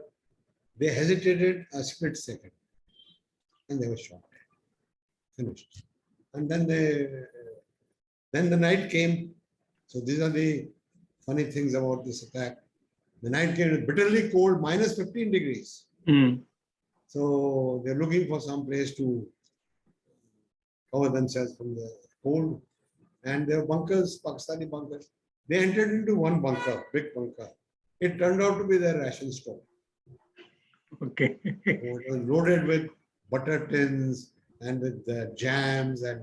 They hesitated a split second and they were shot. Finished. And then the night came. So these are the funny things about this attack. The night came bitterly cold, minus 15 degrees. So they're looking for some place to cover themselves from the cold. And there were bunkers, Pakistani bunkers. They entered into one bunker, big bunker. It turned out to be their ration store. Okay. So it was loaded with butter tins and with jams and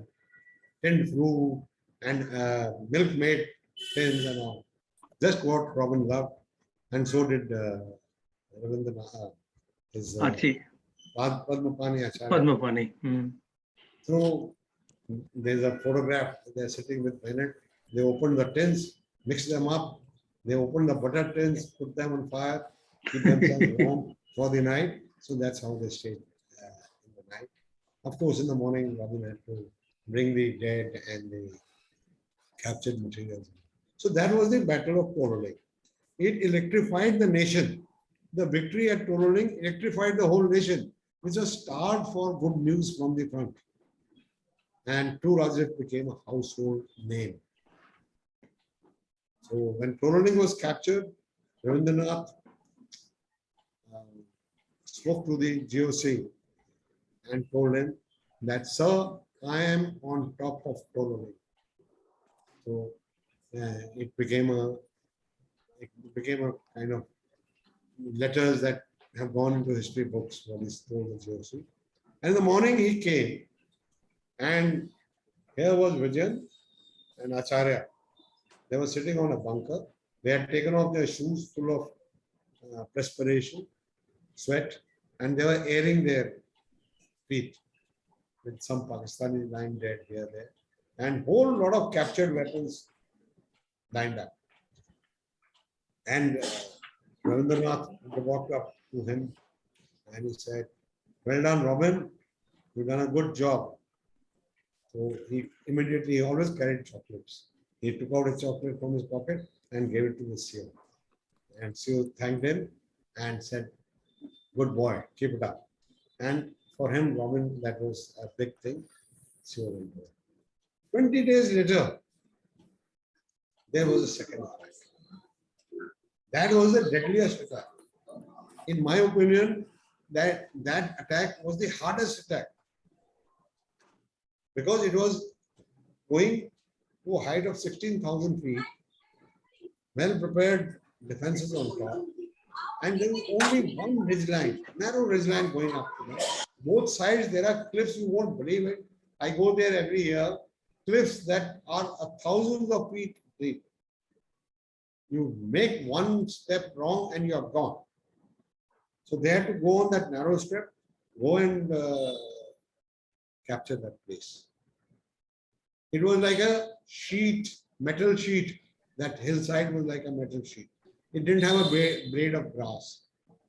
tinned fruit and milkmaid tins and all. Just what Robin loved, and so did Ravindranath, his Archie, Padmapani Acharya. Padmapani. So there's a photograph. They're sitting with Bennett. They opened the tins, mixed them up. They opened the butter tins, put them on fire, keep themselves warm for the night. So that's how they stayed in the night. Of course, in the morning, Robin had to bring the dead and the captured materials. So that was the Battle of Toroling. It electrified the nation. The victory at Toroling electrified the whole nation, which was starved for good news from the front. And True Rajiv became a household name. So when Toroling was captured, Ravindranath spoke to the GOC and told him that, sir, I am on top of Toroling. So it became a kind of letters that have gone into history books, what is told the GOC. And in the morning he came, and here was Vijyant and Acharya. They were sitting on a bunker. They had taken off their shoes full of perspiration, sweat, and they were airing their feet with some Pakistani lying dead here, there, and whole lot of captured weapons lined up. And Ravindranath walked up to him and he said, well done, Robin, you've done a good job. So he immediately always carried chocolates. He took out a chocolate from his pocket and gave it to the CEO. And CEO thanked him and said, good boy, keep it up. And for him, Robin, that was a big thing. CEO went away. 20 days later, there was a second attack. That was the deadliest attack. In my opinion, that attack was the hardest attack, because it was going to a height of 16,000 feet, well prepared defenses on top, and there was only one ridgeline, narrow ridgeline going up to them. Both sides there are cliffs, you won't believe it. I go there every year, cliffs that are thousands of feet deep. You make one step wrong and you are gone. So they had to go on that narrow strip, go and capture that place. It was like a sheet, metal sheet. That hillside was like a metal sheet. It didn't have a blade of grass.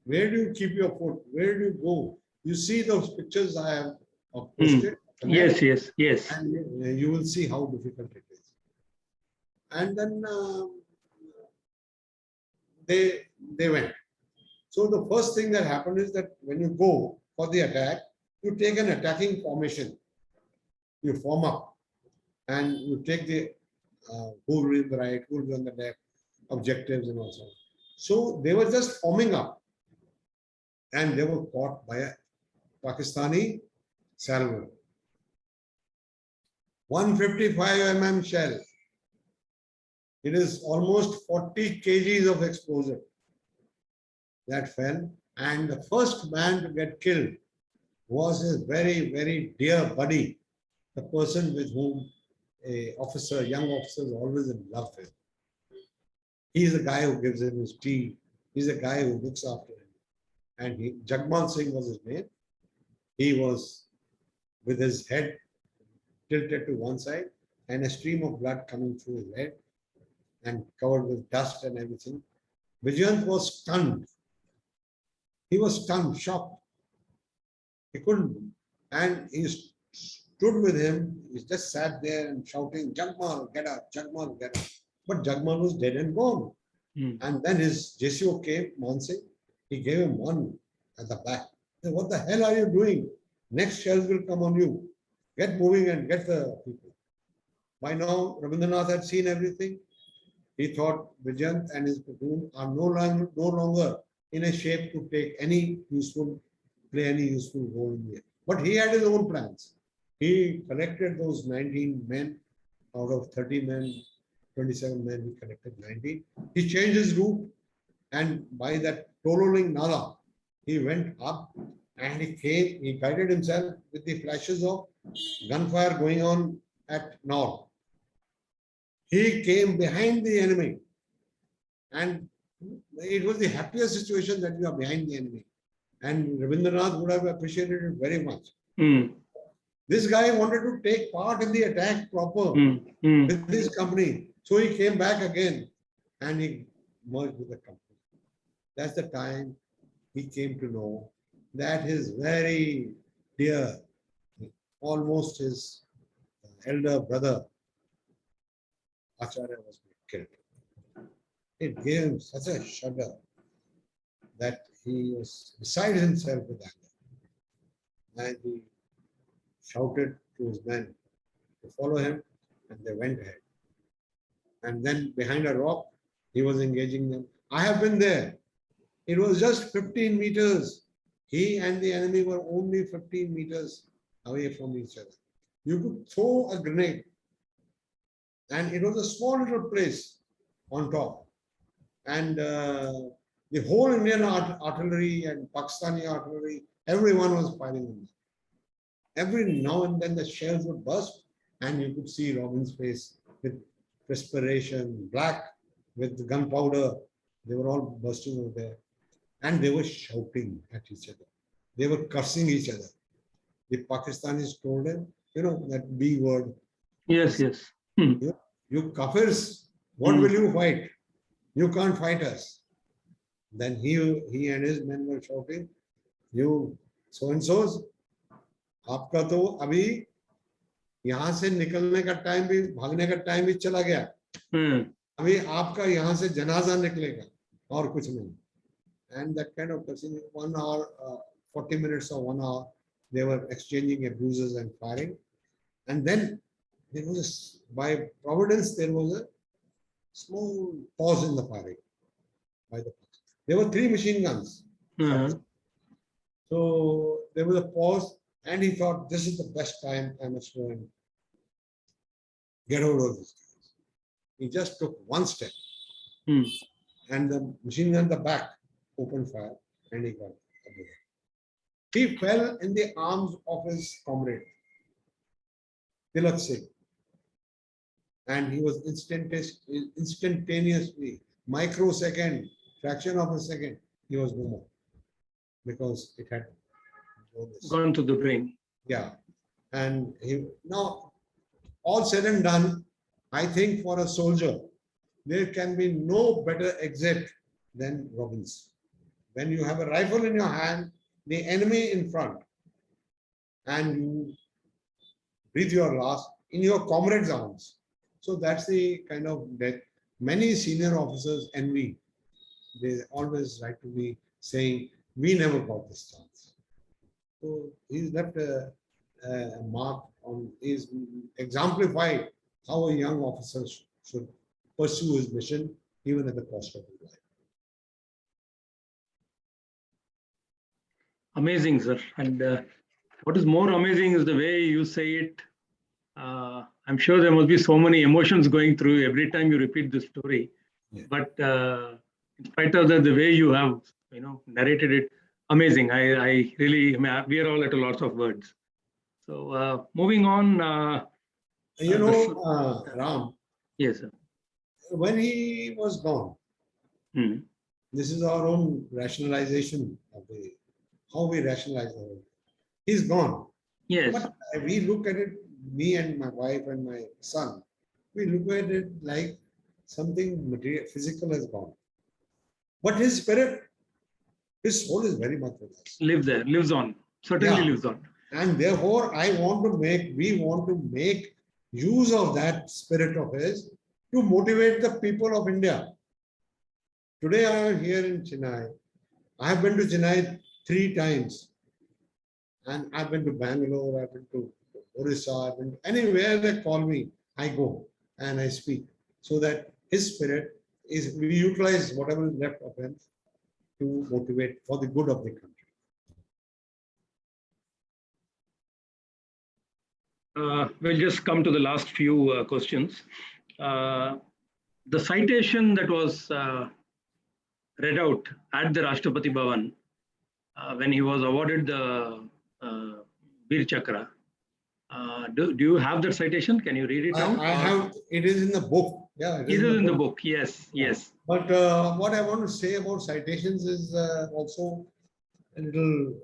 Where do you keep your foot? Where do you go? You see those pictures I have posted. Yes, yes, yes. And you will see how difficult it is. And then they went. So the first thing that happened is that when you go for the attack, you take an attacking formation. You form up and you take the who will be on the right, who will be on the left, objectives and also. So they were just forming up, and they were caught by a Pakistani salvo. 155 mm shell. It is almost 40 kgs of explosive that fell, and the first man to get killed was his very, very dear buddy, the person with whom a officer, young officer, is always in love with. He's the guy who gives him his tea. He's the guy who looks after him. And Jagmal Singh was his name. He was with his head tilted to one side and a stream of blood coming through his head and covered with dust and everything. Vijyant was stunned. He was stunned, shocked. He couldn't. And he stood with him. He just sat there and shouting, Jagmal, get up, Jagmal, get up. But Jagmal was dead and gone. And then his JCO came, Mansingh. He gave him one at the back. He said, what the hell are you doing? Next shells will come on you. Get moving and get the people. By now, Ravindranath had seen everything. He thought Vijyant and his platoon are no longer in a shape to play any useful role in here. But he had his own plans. He collected those 19 men out of 30 men, 27 men, he collected 19. He changed his route, and by that Toroling Nala, He went up and he guided himself with the flashes of gunfire going on at north. He came behind the enemy, and it was the happiest situation that you are behind the enemy. And Rabindranath would have appreciated it very much. This guy wanted to take part in the attack proper with his company. So he came back again and he merged with the company. That's the time he came to know that his very dear, almost his elder brother, Acharya, was killed. It gave him such a shudder that he was beside himself with anger. And he shouted to his men to follow him, and they went ahead. And then behind a rock, he was engaging them. I have been there. It was just 15 meters. He and the enemy were only 15 meters away from each other. You could throw a grenade, and it was a small little place on top. And the whole Indian artillery and Pakistani artillery, everyone was firing on them. Every now and then the shells would burst, and you could see Robin's face with perspiration, black with gunpowder. They were all bursting over there. And they were shouting at each other. They were cursing each other. The Pakistanis told him, you know, that B word. Yes, yes. You Kafirs, what will you fight? You can't fight us. Then he and his men were shouting, you so-and-sos, आपका तो अभी यहाँ से निकलने का time भी, भागने का टाइम भी चला गया. अभी आपका यहाँ से जनाजा निकलेगा और कुछ नहीं. And that kind of person, 1 hour, 40 minutes or 1 hour, they were exchanging abuses and firing. And then there was by providence, there was a small pause in the firing. There were 3 machine guns. So there was a pause, and he thought, this is the best time I must go and get hold of this. He just took 1 step, and the machine gun at the back opened fire, and he got away. He fell in the arms of his comrade, Tilak Singh, and he was instantaneously, microsecond, fraction of a second, he was no more, because it had gone to the brain. Yeah, and now all said and done, I think for a soldier, there can be no better exit than Robin's. When you have a rifle in your hand, the enemy in front, and you breathe your last in your comrade's arms. So that's the kind of death many senior officers envy. They always like to be saying, we never got this chance. So he's left a mark on, he's exemplified how a young officer should pursue his mission, even at the cost of his life. Amazing, sir. And what is more amazing is the way you say it. I'm sure there must be so many emotions going through every time you repeat this story. Yeah. But in spite of that, the way you have, narrated it, amazing. I really, we are all at a loss of words. So moving on. Ram. Yes, sir. When he was gone, this is our own rationalization of how we rationalize the world. He's gone. Yes. But we look at it, me and my wife and my son, we look at it like something material, physical has gone. But his spirit, his soul is very much with us. Lives on. Certainly lives on. And therefore, we want to make use of that spirit of his to motivate the people of India. Today I am here in Chennai. I have been to Chennai 3 times. And I've been to Bangalore, I've been to Orissa, I've been to anywhere they call me, I go and I speak. So that his spirit is, we utilize whatever is left of him to motivate for the good of the country. We'll just come to the last few questions. The citation that was read out at the Rashtrapati Bhavan, when he was awarded the Veer Chakra. Do you have that citation? Can you read it out? I have, it is in the book. Yeah, It is in the book. Yes, yes. But what I want to say about citations is also a little.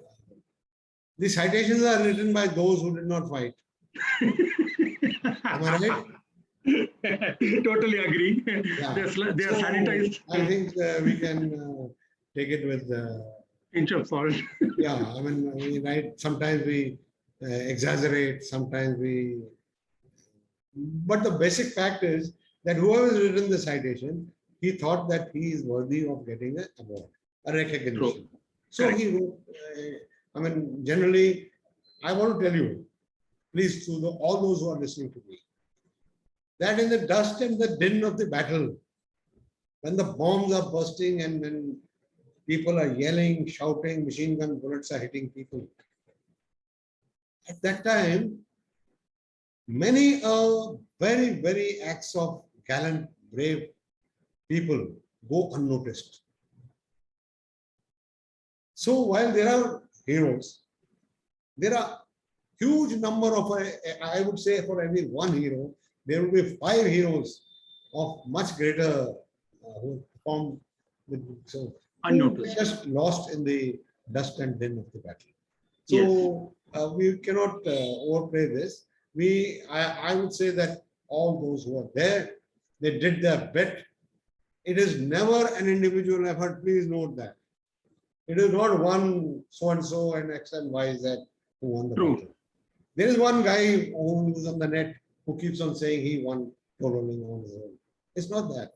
The citations are written by those who did not fight. Am I right? Totally agree. Yeah. They are So, sanitized. I think we can take it with Inch of salt. yeah. I mean, we write. Sometimes we exaggerate. Sometimes we. But the basic fact is that whoever has written the citation, he thought that he is worthy of getting an award, a recognition. True. So Correct. he wrote. I mean, generally, I want to tell you, please, to all those who are listening to me, that in the dust and the din of the battle, when the bombs are bursting and when people are yelling, shouting, machine gun bullets are hitting people, at that time, many very, very acts of gallant, brave people go unnoticed. So while there are heroes, there are huge number of, I would say for every one hero, there will be 5 heroes of much greater who performed so Unnoticed. just lost in the dust and din of the battle. So we cannot overplay this. I would say that all those who are there, they did their best. It is never an individual effort. Please note that. It is not one so and so and X and Y Z who won the True. battle. There is one guy who is on the net who keeps on saying he won following on his own. It's not that.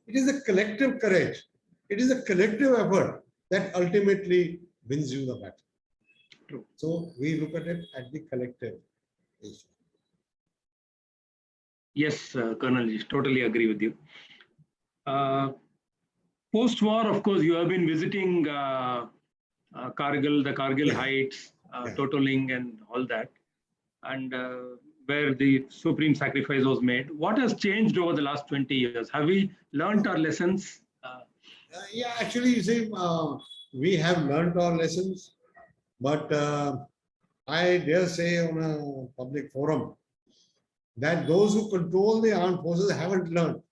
It is a collective courage. It is a collective effort that ultimately wins you the battle. True. So we look at it at the collective issue. Yes, Colonel, totally agree with you. Post-war, of course, you have been visiting Kargil, the Kargil Heights, totaling and all that, and where the supreme sacrifice was made. What has changed over the last 20 years? Have we learned our lessons? Yeah, actually, you see, we have learned our lessons, but I dare say on a public forum that those who control the armed forces haven't learned.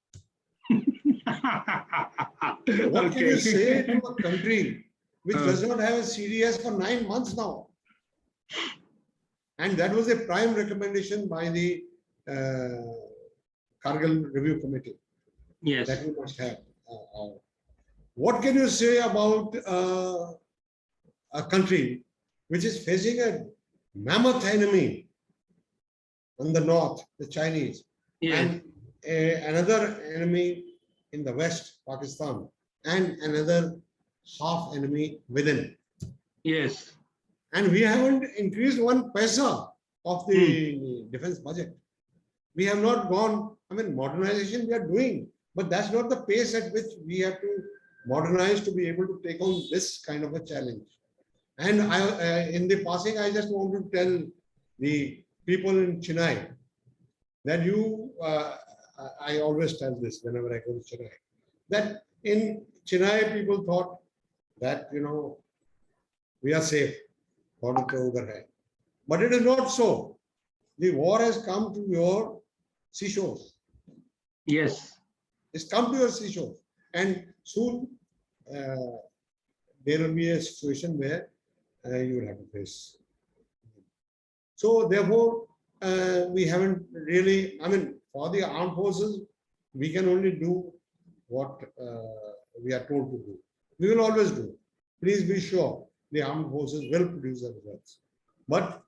What can you say to a country which does not have a CDS for 9 months now? And that was a prime recommendation by the Kargil Review Committee. Yes. That we must have. What can you say about a country which is facing a mammoth enemy on the north, the Chinese, and another enemy in the west, Pakistan, and another half enemy within? Yes. And we haven't increased 1 paisa of the defense budget. We have not gone, I mean, modernization we are doing, but that's not the pace at which we have to modernize to be able to take on this kind of a challenge. And in the passing, I just want to tell the people in Chennai that I always tell this whenever I go to Chennai, that in Chennai people thought that, we are safe. But it is not so. The war has come to your seashores. Yes. It's come to your seashores. And soon there will be a situation where you will have to face. So therefore, we haven't really, I mean, for the armed forces, we can only do what we are told to do. We will always do. Please be sure the armed forces will produce the results. But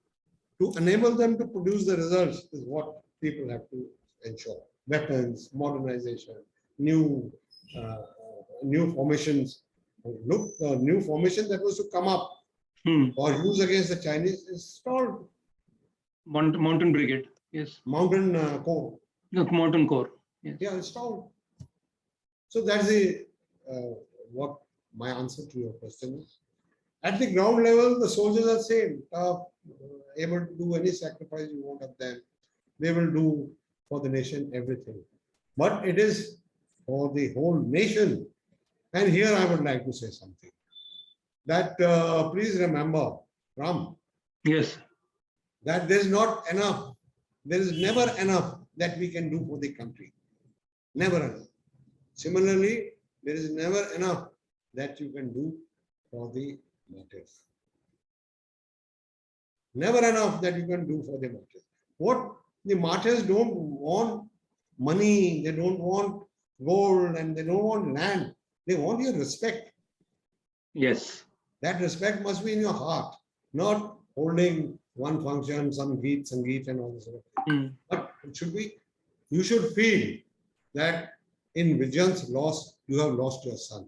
to enable them to produce the results is what people have to ensure. Weapons, modernization, new formations. Look, the new formation that was to come up or use against the Chinese is stalled. Mountain Brigade. Yes. Mountain Corps. No, Mountain Corps. Yes. Yeah, it's stalled. So that's the what my answer to your question is. At the ground level, the soldiers are same, able to do any sacrifice you want of them. They will do for the nation everything. But it is for the whole nation. And here I would like to say something. that please remember, Ram, Yes. that there is not enough, there is never enough that we can do for the country. Never enough. Similarly, there is never enough that you can do for the martyrs. Never enough that you can do for the martyrs. What the martyrs don't want money, they don't want gold, and they don't want land. They want your respect. Yes. That respect must be in your heart, not holding one function, some Geet, Sangeet, and all this sort of thing. But it should be, you should feel that in Vijyant's loss, you have lost your son.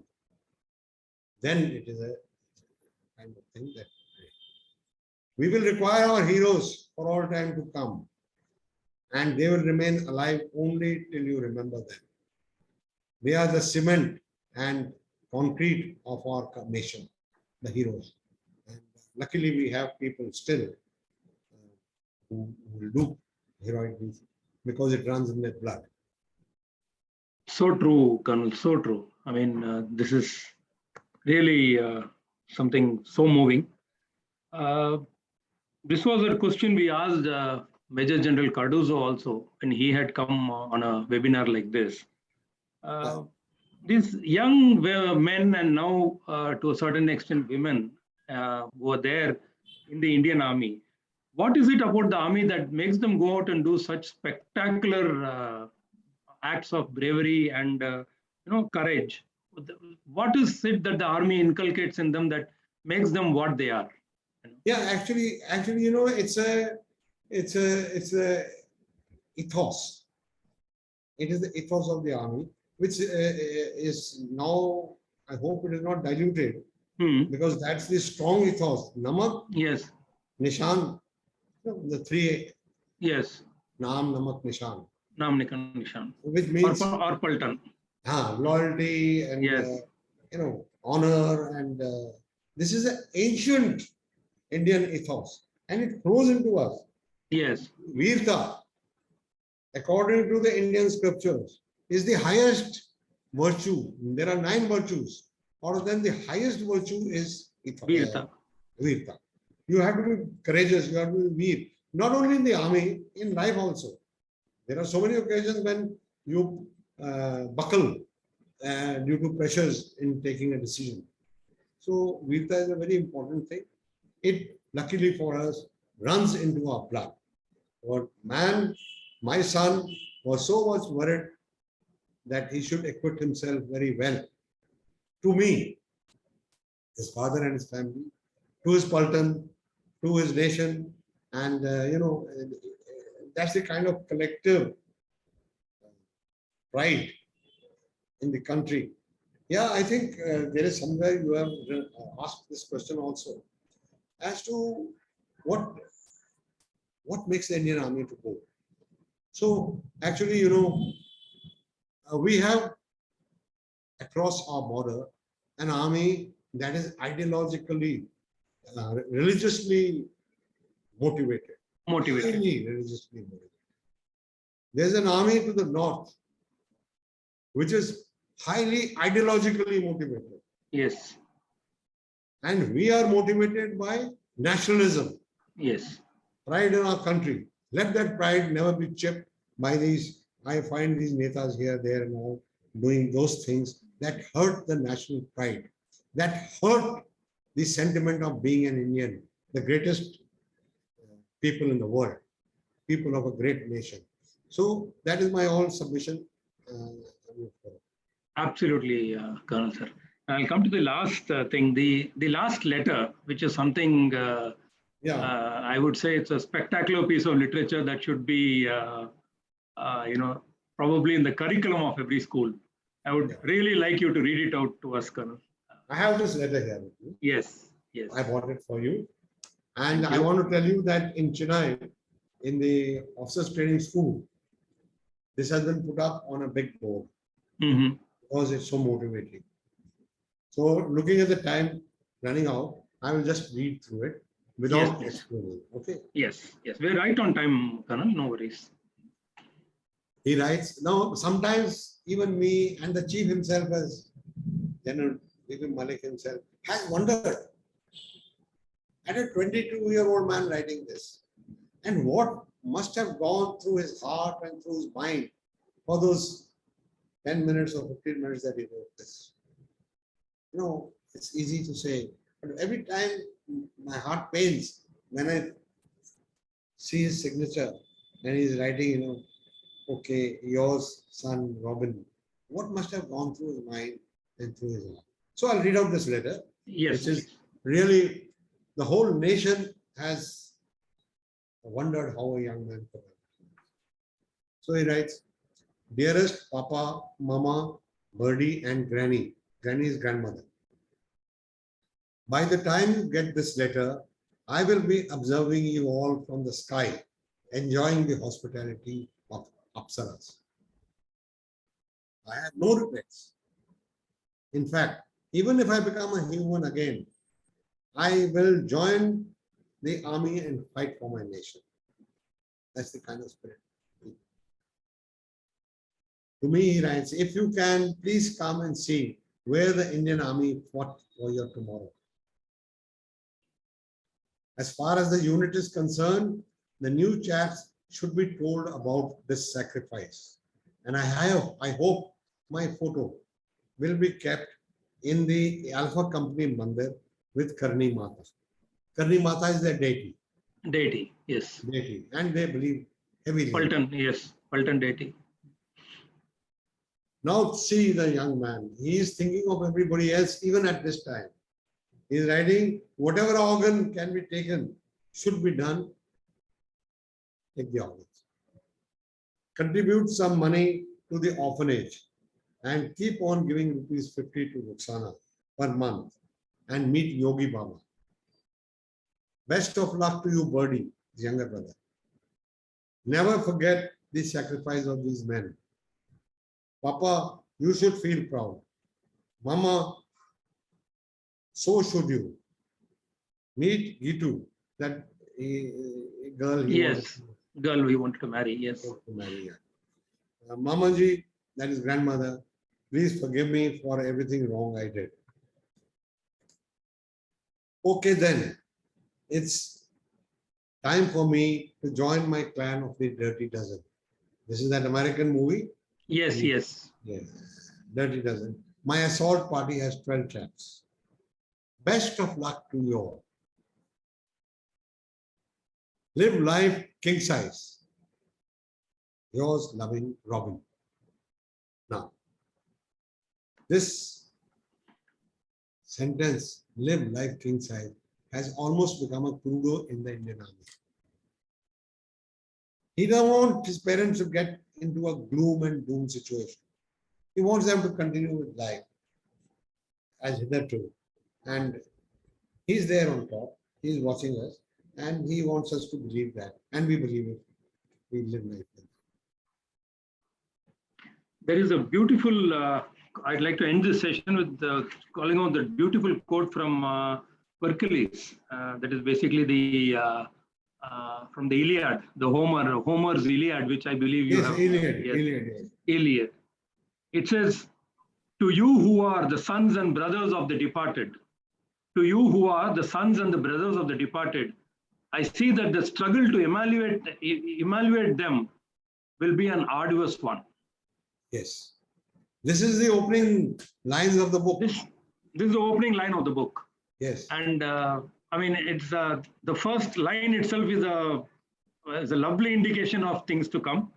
Then it is a kind of thing that we will require our heroes for all time to come. And they will remain alive only till you remember them. They are the cement and concrete of our nation, the heroes. And luckily, we have people still who will do heroic deeds because it runs in their blood. So true, Colonel, so true. I mean, this is really something so moving. This was a question we asked Major General Cardozo also when he had come on a webinar like this. These young men and now to a certain extent women who are there in the Indian Army, what is it about the army that makes them go out and do such spectacular acts of bravery and courage? What is it that the army inculcates in them that makes them what they are? Yeah, actually, it's a ethos. It is the ethos of the army, which is now, I hope it is not diluted, because that's the strong ethos. Namak, yes. Nishan, the three. Yes. Naam, Namak, Nishan. Naam, Nishan. Which means or Paltan. Loyalty and yes. honor, and this is an ancient Indian ethos, and it flows into us. Yes. Virta, according to the Indian scriptures, is the highest virtue. There are 9 virtues. Out of them, the highest virtue is Virta. Virta. You have to be courageous, you have to be vir. Not only in the army, in life also. There are so many occasions when you buckle due to pressures in taking a decision. So, Virta is a very important thing. It, luckily for us, runs into our blood. Or man, my son was so much worried that he should acquit himself very well. To me, his father and his family, to his Paltan, to his nation, and that's the kind of collective pride in the country. Yeah, I think there is somewhere you have asked this question also as to what makes the Indian Army to go. So actually, we have across our border an army that is ideologically, religiously motivated. Highly religiously motivated. There's an army to the north which is highly ideologically motivated. Yes. And we are motivated by nationalism. Yes. Pride in our country. Let that pride never be chipped by these, I find these netas here, there and all, doing those things that hurt the national pride, that hurt the sentiment of being an Indian, the greatest people in the world, people of a great nation. So that is my own submission. Absolutely, Colonel sir. I'll come to the last thing, the last letter, which is something I would say it's a spectacular piece of literature that should be, probably in the curriculum of every school. I would really like you to read it out to us, Colonel. I have this letter here with you. Yes, yes. I bought it for you. And I want to tell you that in Chennai, in the officers training school, this has been put up on a big board because it's so motivating. So looking at the time running out, I will just read through it without explaining. Okay? Yes, yes. We're right on time, Colonel. No worries. He writes, now sometimes even me and the chief himself as General Malik himself has wondered at a 22-year-old man writing this. And what must have gone through his heart and through his mind for those 10 minutes or 15 minutes that he wrote this. You know, it's easy to say, but every time my heart pains when I see his signature and he's writing, you know, okay, yours, son, Robin. What must have gone through his mind and through his heart? So I'll read out this letter. Yes. Which is really, the whole nation has wondered how a young man could have. So he writes, dearest Papa, Mama, Birdie and Granny. Granny is grandmother. By the time you get this letter, I will be observing you all from the sky, enjoying the hospitality of Apsaras. I have no regrets. In fact, even if I become a human again, I will join the army and fight for my nation. That's the kind of spirit. To me, he writes, if you can, please come and see where the Indian army fought for your tomorrow. As far as the unit is concerned, the new chaps should be told about this sacrifice. And I hope my photo will be kept in the Alpha Company Mandir with Karni Mata. Karni Mata is their deity. Deity, yes. Deity. And they believe heavily. Paltan, yes. Paltan deity. Now see the young man. He is thinking of everybody else even at this time. He is writing, whatever organ can be taken should be done. Take the organs. Contribute some money to the orphanage and keep on giving rupees 50 to Rukhsana per month and meet Yogi Baba. Best of luck to you, Birdie, his younger brother. Never forget the sacrifice of these men. Papa, you should feel proud. Mama, so should you. Meet Gitu, that girl he yes, girl we wanted to marry, yes. To marry, yeah. Mamaji, that is grandmother, please forgive me for everything wrong I did. Okay then, it's time for me to join my clan of the Dirty Dozen. This is that American movie? Yes, yes. Yes, Dirty Dozen. My assault party has 12 chaps. Best of luck to you all. Live life king size. Yours loving, Robin. Now, this sentence, live life king size, has almost become a credo in the Indian Army. He doesn't want his parents to get into a gloom and doom situation. He wants them to continue with life as hitherto. And he's there on top. He's watching us. And he wants us to believe that. And we believe it. We live life. There is a beautiful, I'd like to end this session with calling out the beautiful quote from Kargil, that is basically the from the Iliad, the Homer's Iliad, which I believe you have. Iliad, yes, Iliad. Iliad. It says, to you who are the sons and brothers of the departed, to you who are the sons and the brothers of the departed, I see that the struggle to evaluate them will be an arduous one. Yes. This is the opening lines of the book. This is the opening line of the book. Yes. And I mean, it's the first line itself is a lovely indication of things to come.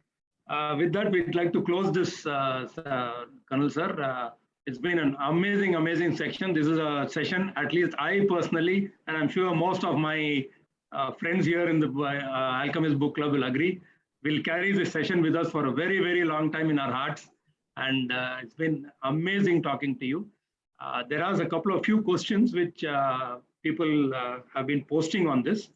With that, we'd like to close this, Colonel Sir. It's been an amazing, amazing section. This is a session, at least I personally, and I'm sure most of my friends here in the Alchemist Book Club will agree, we'll carry this session with us for a very, very long time in our hearts. And it's been amazing talking to you. There are a few questions which people have been posting on this.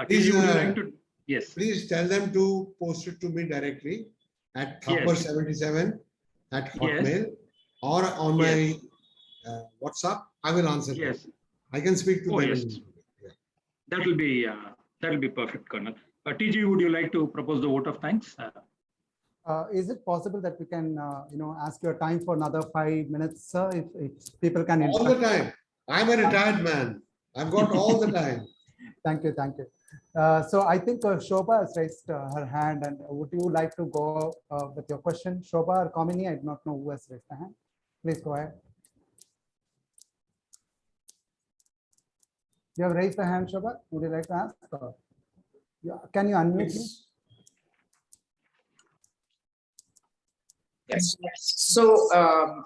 Please, would you like to? Yes. Please tell them to post it to me directly at Thapar77 at Hotmail, yes, or on my WhatsApp. I will answer. Yes. Them. I can speak to them. Yes. Yeah. That will be perfect, Colonel. TG, would you like to propose the vote of thanks? Is it possible that we can, ask your time for another 5 minutes, sir? If people can. All the time. I'm a retired man. I've got all the time. Thank you, thank you. So I think Shobha has raised her hand, and would you like to go with your question? Shobha or Kamini, I do not know who has raised the hand. Please go ahead. You have raised the hand, Shobha. Would you like to ask? Yeah. Can you unmute me? Yes. So,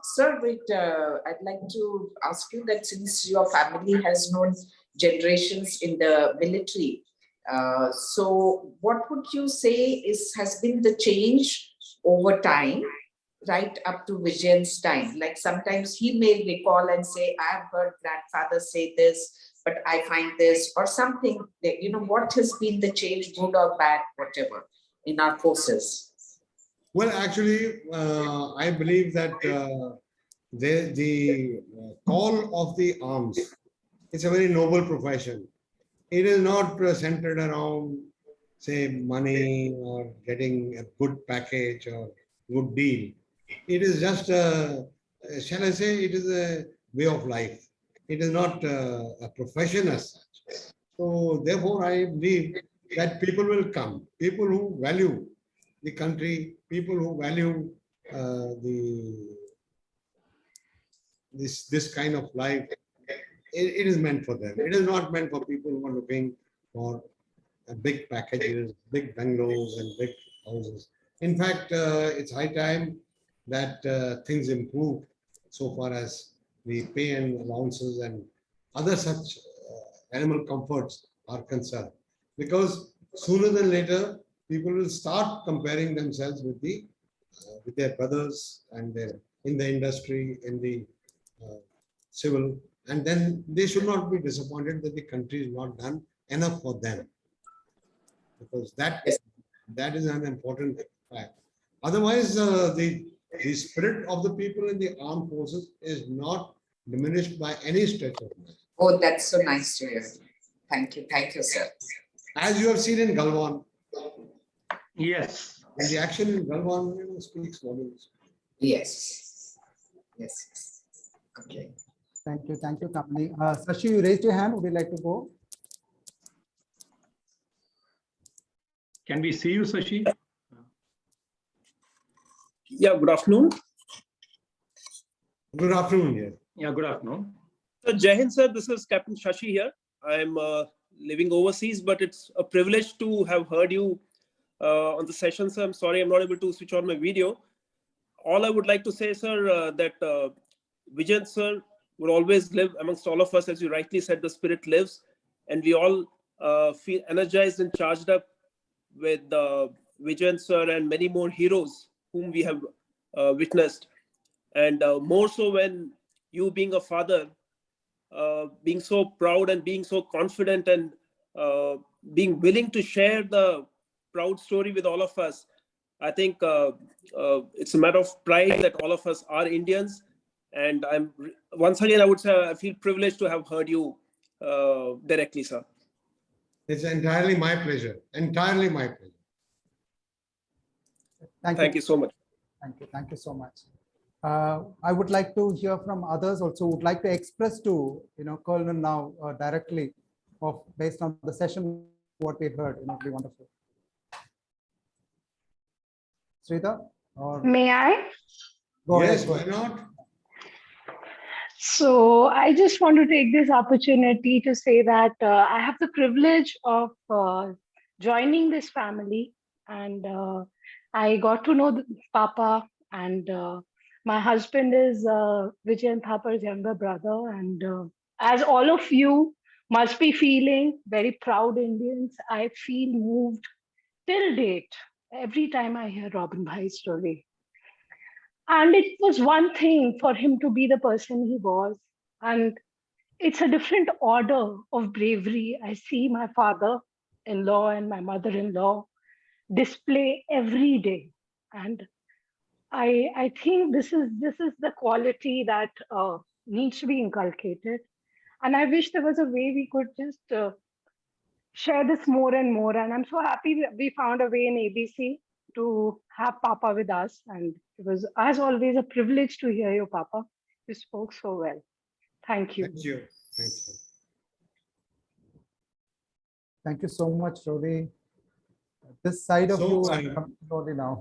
sir, I'd like to ask you that since your family has known generations in the military, so what would you say has been the change over time, right up to Vijayant's time? Like sometimes he may recall and say, I've heard grandfather say this, but I find this, or something that, what has been the change, good or bad, whatever, in our forces? Well, actually, I believe that the call of the arms is a very noble profession. It is not centered around, say, money or getting a good package or good deal. It is just shall I say, it is a way of life. It is not a profession as such. So therefore, I believe that people will come, people who value the country, people who value this kind of life. It is meant for them. It is not meant for people who are looking for big packages, big bungalows, and big houses. In fact, it's high time that things improve so far as the pay and allowances and other such animal comforts are concerned. Because sooner than later, people will start comparing themselves with their brothers and their in the industry, in the civil, and then they should not be disappointed that the country is not done enough for them, because that is an important fact. Otherwise, the spirit of the people in the armed forces is not diminished by any stretch of mind. Oh, that's so nice to hear. Thank you, sir. As you have seen in Galwan. Yes. And the action in Galwan speaks volumes. Yes. Okay. Thank you, Kamini. Sashi, you raised your hand. Would you like to go? Can we see you, Sashi? Yeah, good afternoon. Good afternoon, yes. Yeah, good afternoon. So, Jai Hind, sir, this is Captain Shashi here. I'm living overseas, but it's a privilege to have heard you on the session, sir. I'm sorry I'm not able to switch on my video. All I would like to say, sir, that Vijayant, sir, will always live amongst all of us. As you rightly said, the spirit lives, and we all feel energized and charged up with Vijayant, sir, and many more heroes whom we have witnessed. And more so when you being a father, being so proud and being so confident and being willing to share the proud story with all of us. I think it's a matter of pride that all of us are Indians. And once again, I would say I feel privileged to have heard you directly, sir. It's entirely my pleasure. Entirely my pleasure. Thank you so much. Thank you so much. I would like to hear from others also. Would like to express to Colonel now directly, based on the session what we heard. It'd be wonderful. Sridhar, or may I? Go yes, ahead. why not? So I just want to take this opportunity to say that I have the privilege of joining this family, and I got to know Papa, and my husband is Vijyant Thapar's younger brother, and as all of you must be feeling, very proud Indians, I feel moved till date every time I hear Robin Bhai's story. And it was one thing for him to be the person he was. And it's a different order of bravery. I see my father-in-law and my mother-in-law display every day. And I think this is the quality that needs to be inculcated. And I wish there was a way we could just share this more and more. And I'm so happy that we found a way in ABC to have Papa with us. And it was, as always, a privilege to hear you, Papa. You spoke so well. Thank you. Thank you. Thank you. Thank you so much, Rodi. This side of So, you, I'm coming slowly now.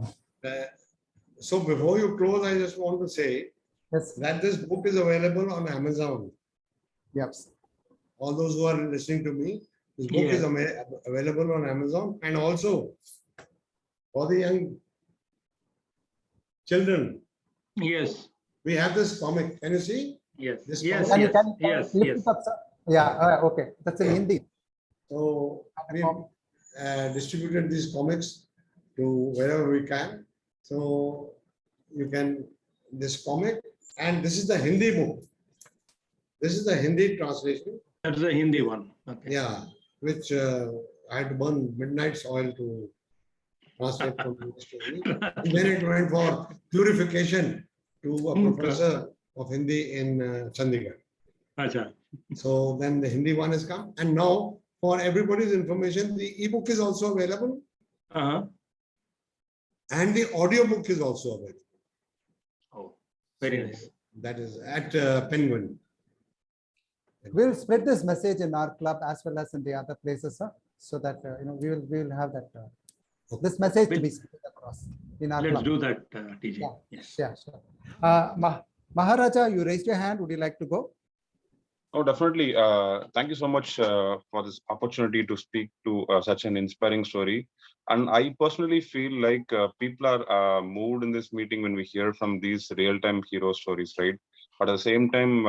So before you close, I just want to say Yes. that this book is available on Amazon. Yes. All those who are listening to me, this book is available on Amazon, and also for the young children. Yes. We have this comic. Can you see? Yes. This Yes. comic? Yes. Lift Yes. it up, sir. Yeah. Okay. That's in Hindi. So we distributed these comics to wherever we can. So you can, this comic, and this is the Hindi book. This is the Hindi translation. That's the Hindi one. Okay. Yeah, which I had to burn midnight's oil to translate from English to Hindi. And then it went for purification to a professor of Hindi in Chandigarh. Acha. So then the Hindi one has come. And now, for everybody's information, the ebook is also available. And the audiobook is also available. Oh, very nice. That is at Penguin. We'll spread this message in our club as well as in the other places, sir, so that we will have that this message to be spread across in our club. Let's do that, TJ. Yeah. Yes. Yeah, sure. Maharaja, you raised your hand. Would you like to go? Oh, definitely. Thank you so much for this opportunity to speak to such an inspiring story. And I personally feel like people are moved in this meeting when we hear from these real-time hero stories, right? But at the same time,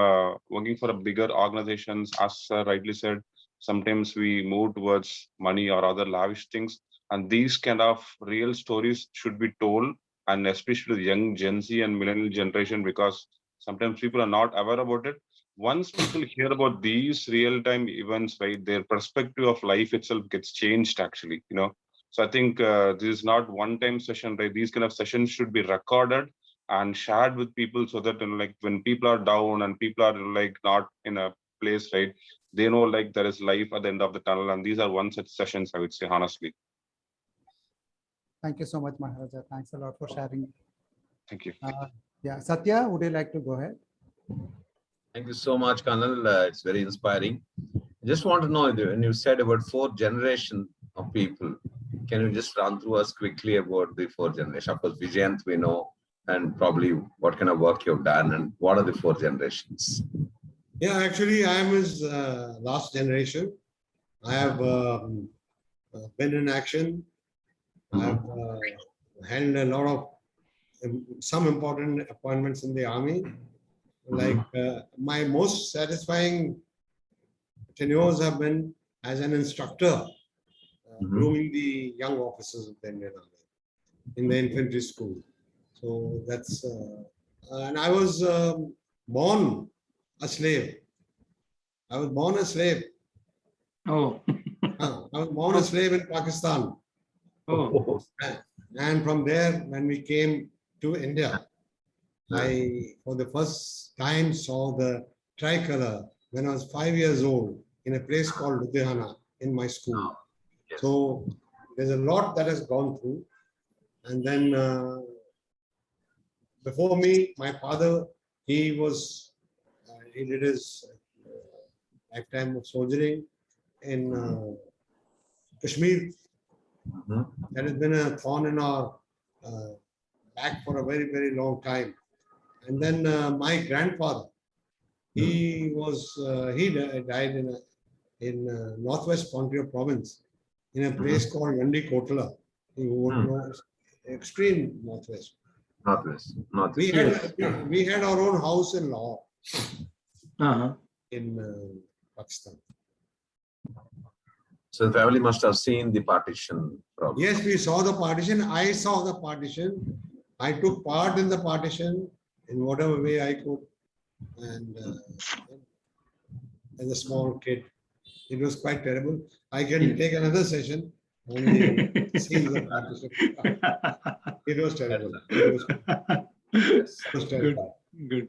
working for a bigger organizations, as Sir rightly said, sometimes we move towards money or other lavish things. And these kind of real stories should be told, and especially the young Gen Z and millennial generation, because sometimes people are not aware about it. Once people hear about these real-time events, right, their perspective of life itself gets changed, actually, So I think this is not one-time session, right? These kind of sessions should be recorded and shared with people so that, like, when people are down and people are like not in a place, right, they know like there is life at the end of the tunnel. And these are one such sessions, I would say, honestly. Thank you so much, Maharaja. Thanks a lot for sharing. Thank you. Yeah, Satya, would you like to go ahead? Thank you so much, Colonel. It's very inspiring. I just want to know, when you said about 4 generations of people, can you just run through us quickly about the 4 generations? Of course, Vijyant we know, and probably what kind of work you've done, and what are the 4 generations? Yeah, actually, I am his last generation. I have been in action. I have held a lot of some important appointments in the army. Like my most satisfying tenures have been as an instructor, grooming the young officers of the Indian Army in the infantry school. So that's, and I was born a slave. I was born a slave. Oh. I was born a slave in Pakistan. Oh. And from there, when we came to India, I, for the first time, saw the tricolor when I was 5 years old in a place called Ludhiana in my school. Yes. So there's a lot that has gone through. And then before me, my father, he did his lifetime of soldiering in Kashmir. That has been a thorn in our back for a very, very long time. And then my grandfather, he died in Northwest Pontiac province in a place called Yandi Kotla. You would know, extreme Northwest. Northwest. We had our own house in Lahore in Pakistan. So the family must have seen the partition. Probably. Yes, we saw the partition. I saw the partition. I took part in the partition in whatever way I could. And as a small kid, it was quite terrible. I can take another session on the scenes of partition. It was terrible. It was terrible. Good.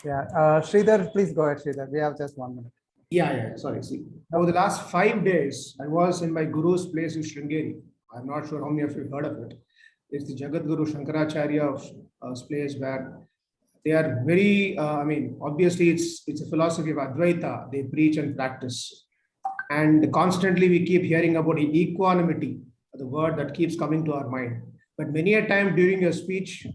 Yeah, Sridhar, please go ahead, Sridhar. We have just 1 minute. Yeah, sorry. See, over the last 5 days, I was in my guru's place in Sringeri. I'm not sure how many of you heard of it. It's the Jagat Guru Shankaracharya's place where they are very, obviously it's a philosophy of Advaita they preach and practice. And constantly we keep hearing about equanimity, the word that keeps coming to our mind. But many a time during your speech,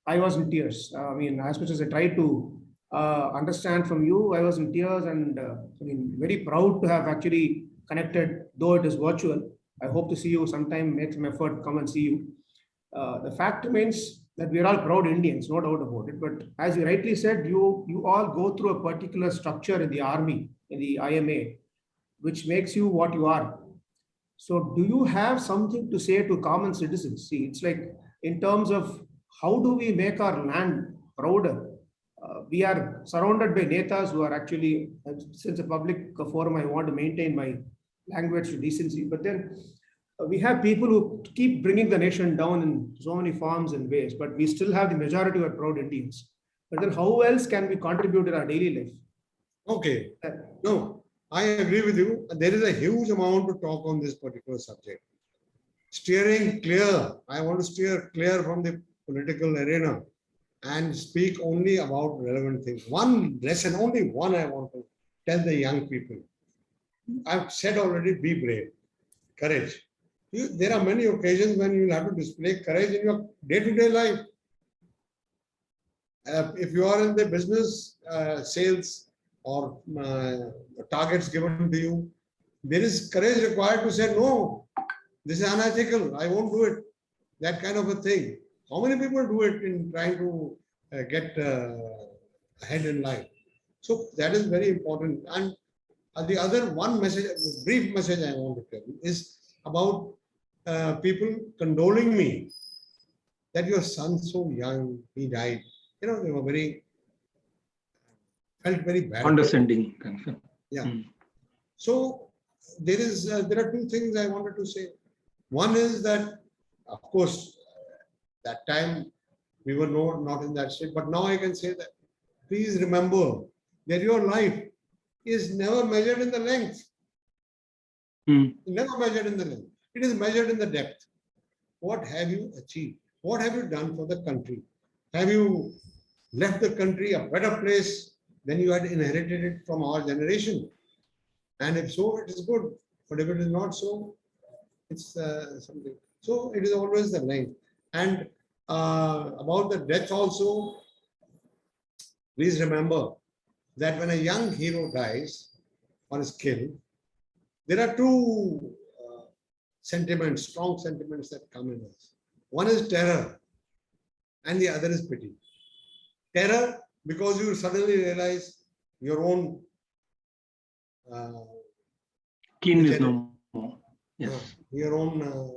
I was in tears. I mean, as much as I tried to understand from you, I was in tears, and I mean, very proud to have actually connected, though it is virtual. I hope to see you sometime, make some effort to come and see you. The fact remains that we are all proud Indians, no doubt about it. But as you rightly said, you all go through a particular structure in the army, in the IMA, which makes you what you are. So do you have something to say to common citizens? See, it's like in terms of how do we make our land prouder? We are surrounded by netas who are actually, since a public forum, I want to maintain my language to decency. But then we have people who keep bringing the nation down in so many forms and ways, but we still have the majority who are proud Indians. But then how else can we contribute in our daily life? Okay. No, I agree with you. There is a huge amount to talk on this particular subject. Steering clear. I want to steer clear from the political arena and speak only about relevant things. One lesson, only one I want to tell the young people. I've said already, be brave, courage. There are many occasions when you will have to display courage in your day-to-day life. If you are in the business, sales, or targets given to you, there is courage required to say, no, this is unethical, I won't do it. That kind of a thing. How many people do it in trying to get ahead in life? So that is very important. And the other one message, brief message I want to tell you is about people condoling me that your son's so young, he died. You know, they were felt very bad. Condescending. Yeah. So there are two things I wanted to say. One is that, of course, that time we were not in that state, but now I can say that please remember that your life is never measured in the length. Never measured in the length. It is measured in the depth. What have you achieved? What have you done for the country? Have you left the country a better place than you had inherited it from our generation? And if so, it is good. But if it is not so, it's something. So it is always the length. And about the death also, please remember that when a young hero dies or is killed, there are two sentiments, strong sentiments that come in us. One is terror and the other is pity. Terror, because you suddenly realize your own keenness no more. Yes. Your own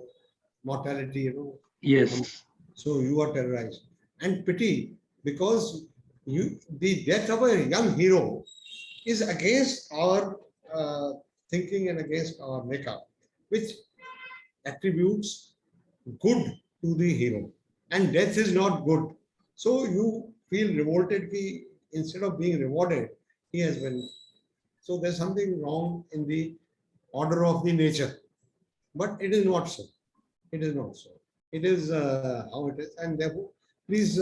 mortality, you know. Yes. So you are terrorized. And pity, because the death of a young hero is against our thinking and against our makeup, which attributes good to the hero. And death is not good. So you feel revolted. Instead of being rewarded, he has been. So there's something wrong in the order of the nature. But it is not so. It is not so. It is how it is. And therefore, please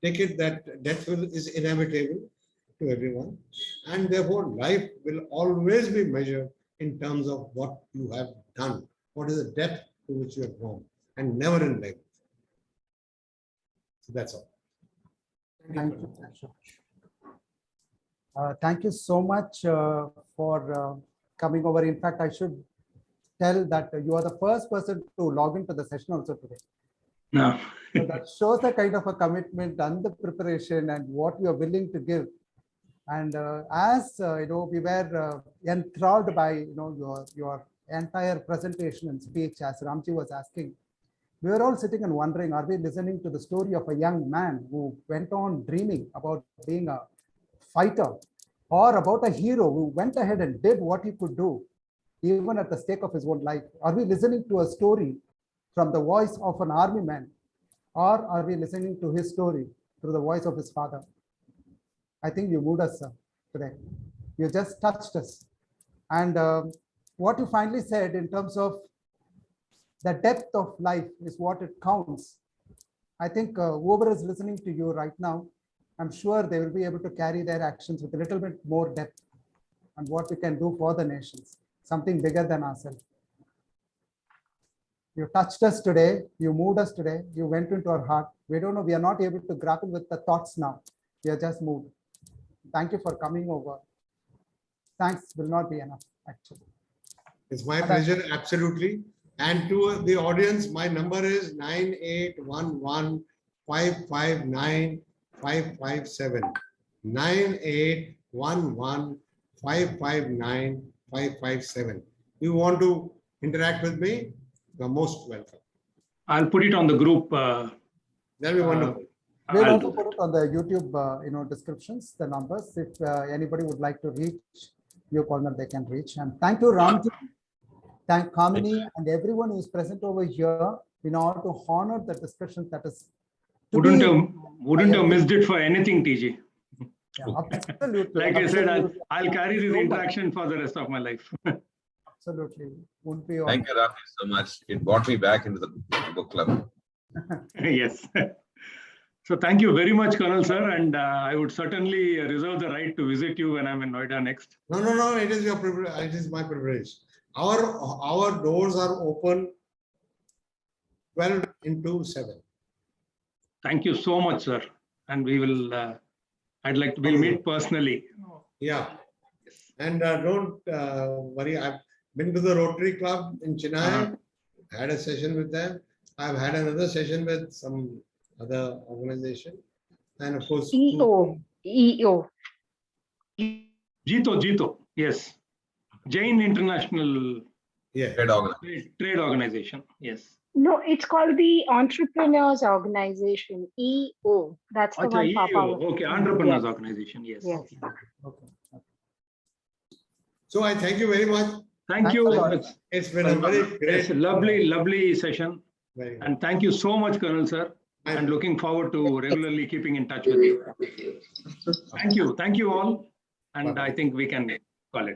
take it that death is inevitable to everyone. And therefore, life will always be measured in terms of what you have done. What is the depth to which you have gone, and never in length. So that's all. Thank you. Thank you so much for coming over. In fact, I should tell that you are the first person to log into the session also today. No. So that shows the kind of a commitment and the preparation and what you are willing to give. And as you know, we were enthralled by your entire presentation and speech, as Ramji was asking. We were all sitting and wondering, are we listening to the story of a young man who went on dreaming about being a fighter, or about a hero who went ahead and did what he could do, even at the stake of his own life? Are we listening to a story from the voice of an army man, or are we listening to his story through the voice of his father? I think you moved us today. You just touched us. And what you finally said in terms of the depth of life is what it counts. I think whoever is listening to you right now, I'm sure they will be able to carry their actions with a little bit more depth. and what we can do for the nations, something bigger than ourselves. You touched us today, you moved us today, you went into our heart. We don't know, we are not able to grapple with the thoughts now. We are just moved. Thank you for coming over. Thanks will not be enough, actually. It's my pleasure, absolutely. And to the audience, my number is 9811-559-557. 9811-559-557. You want to interact with me? You're most welcome. I'll put it on the group. That'll be wonderful. We'll I'll also do put it on the YouTube, descriptions, the numbers. If anybody would like to reach your corner, they can reach. And thank you, Ramji. Thank Kamini and everyone who is present over here in order to honor the discussion that is. Wouldn't have missed it for anything, TG. Yeah, absolutely. Like I said, Absolutely. I'll carry this interaction for the rest of my life. Absolutely. Would be Thank you, Rafi, so much. It brought me back into the book club. Yes. So thank you very much, Colonel Sir. And I would certainly reserve the right to visit you when I'm in Noida next. No. It is your privilege. It is my privilege. Our doors are open 12/7. Thank you so much, sir. And we will, we'll meet personally. Yeah. And don't worry. I've been to the Rotary Club in Chennai, had a session with them. I've had another session with some other organization. And of course, EO. Jito, yes. Jain International Trade Organization, yes. No, it's called the Entrepreneurs Organization, EO. That's the one. Okay, Entrepreneurs Organization, yes. Okay. So I thank you very much. Thank you. It's been a very great, lovely session. And thank you so much, Colonel Sir. And looking forward to regularly keeping in touch with you. Thank you all. And I think we can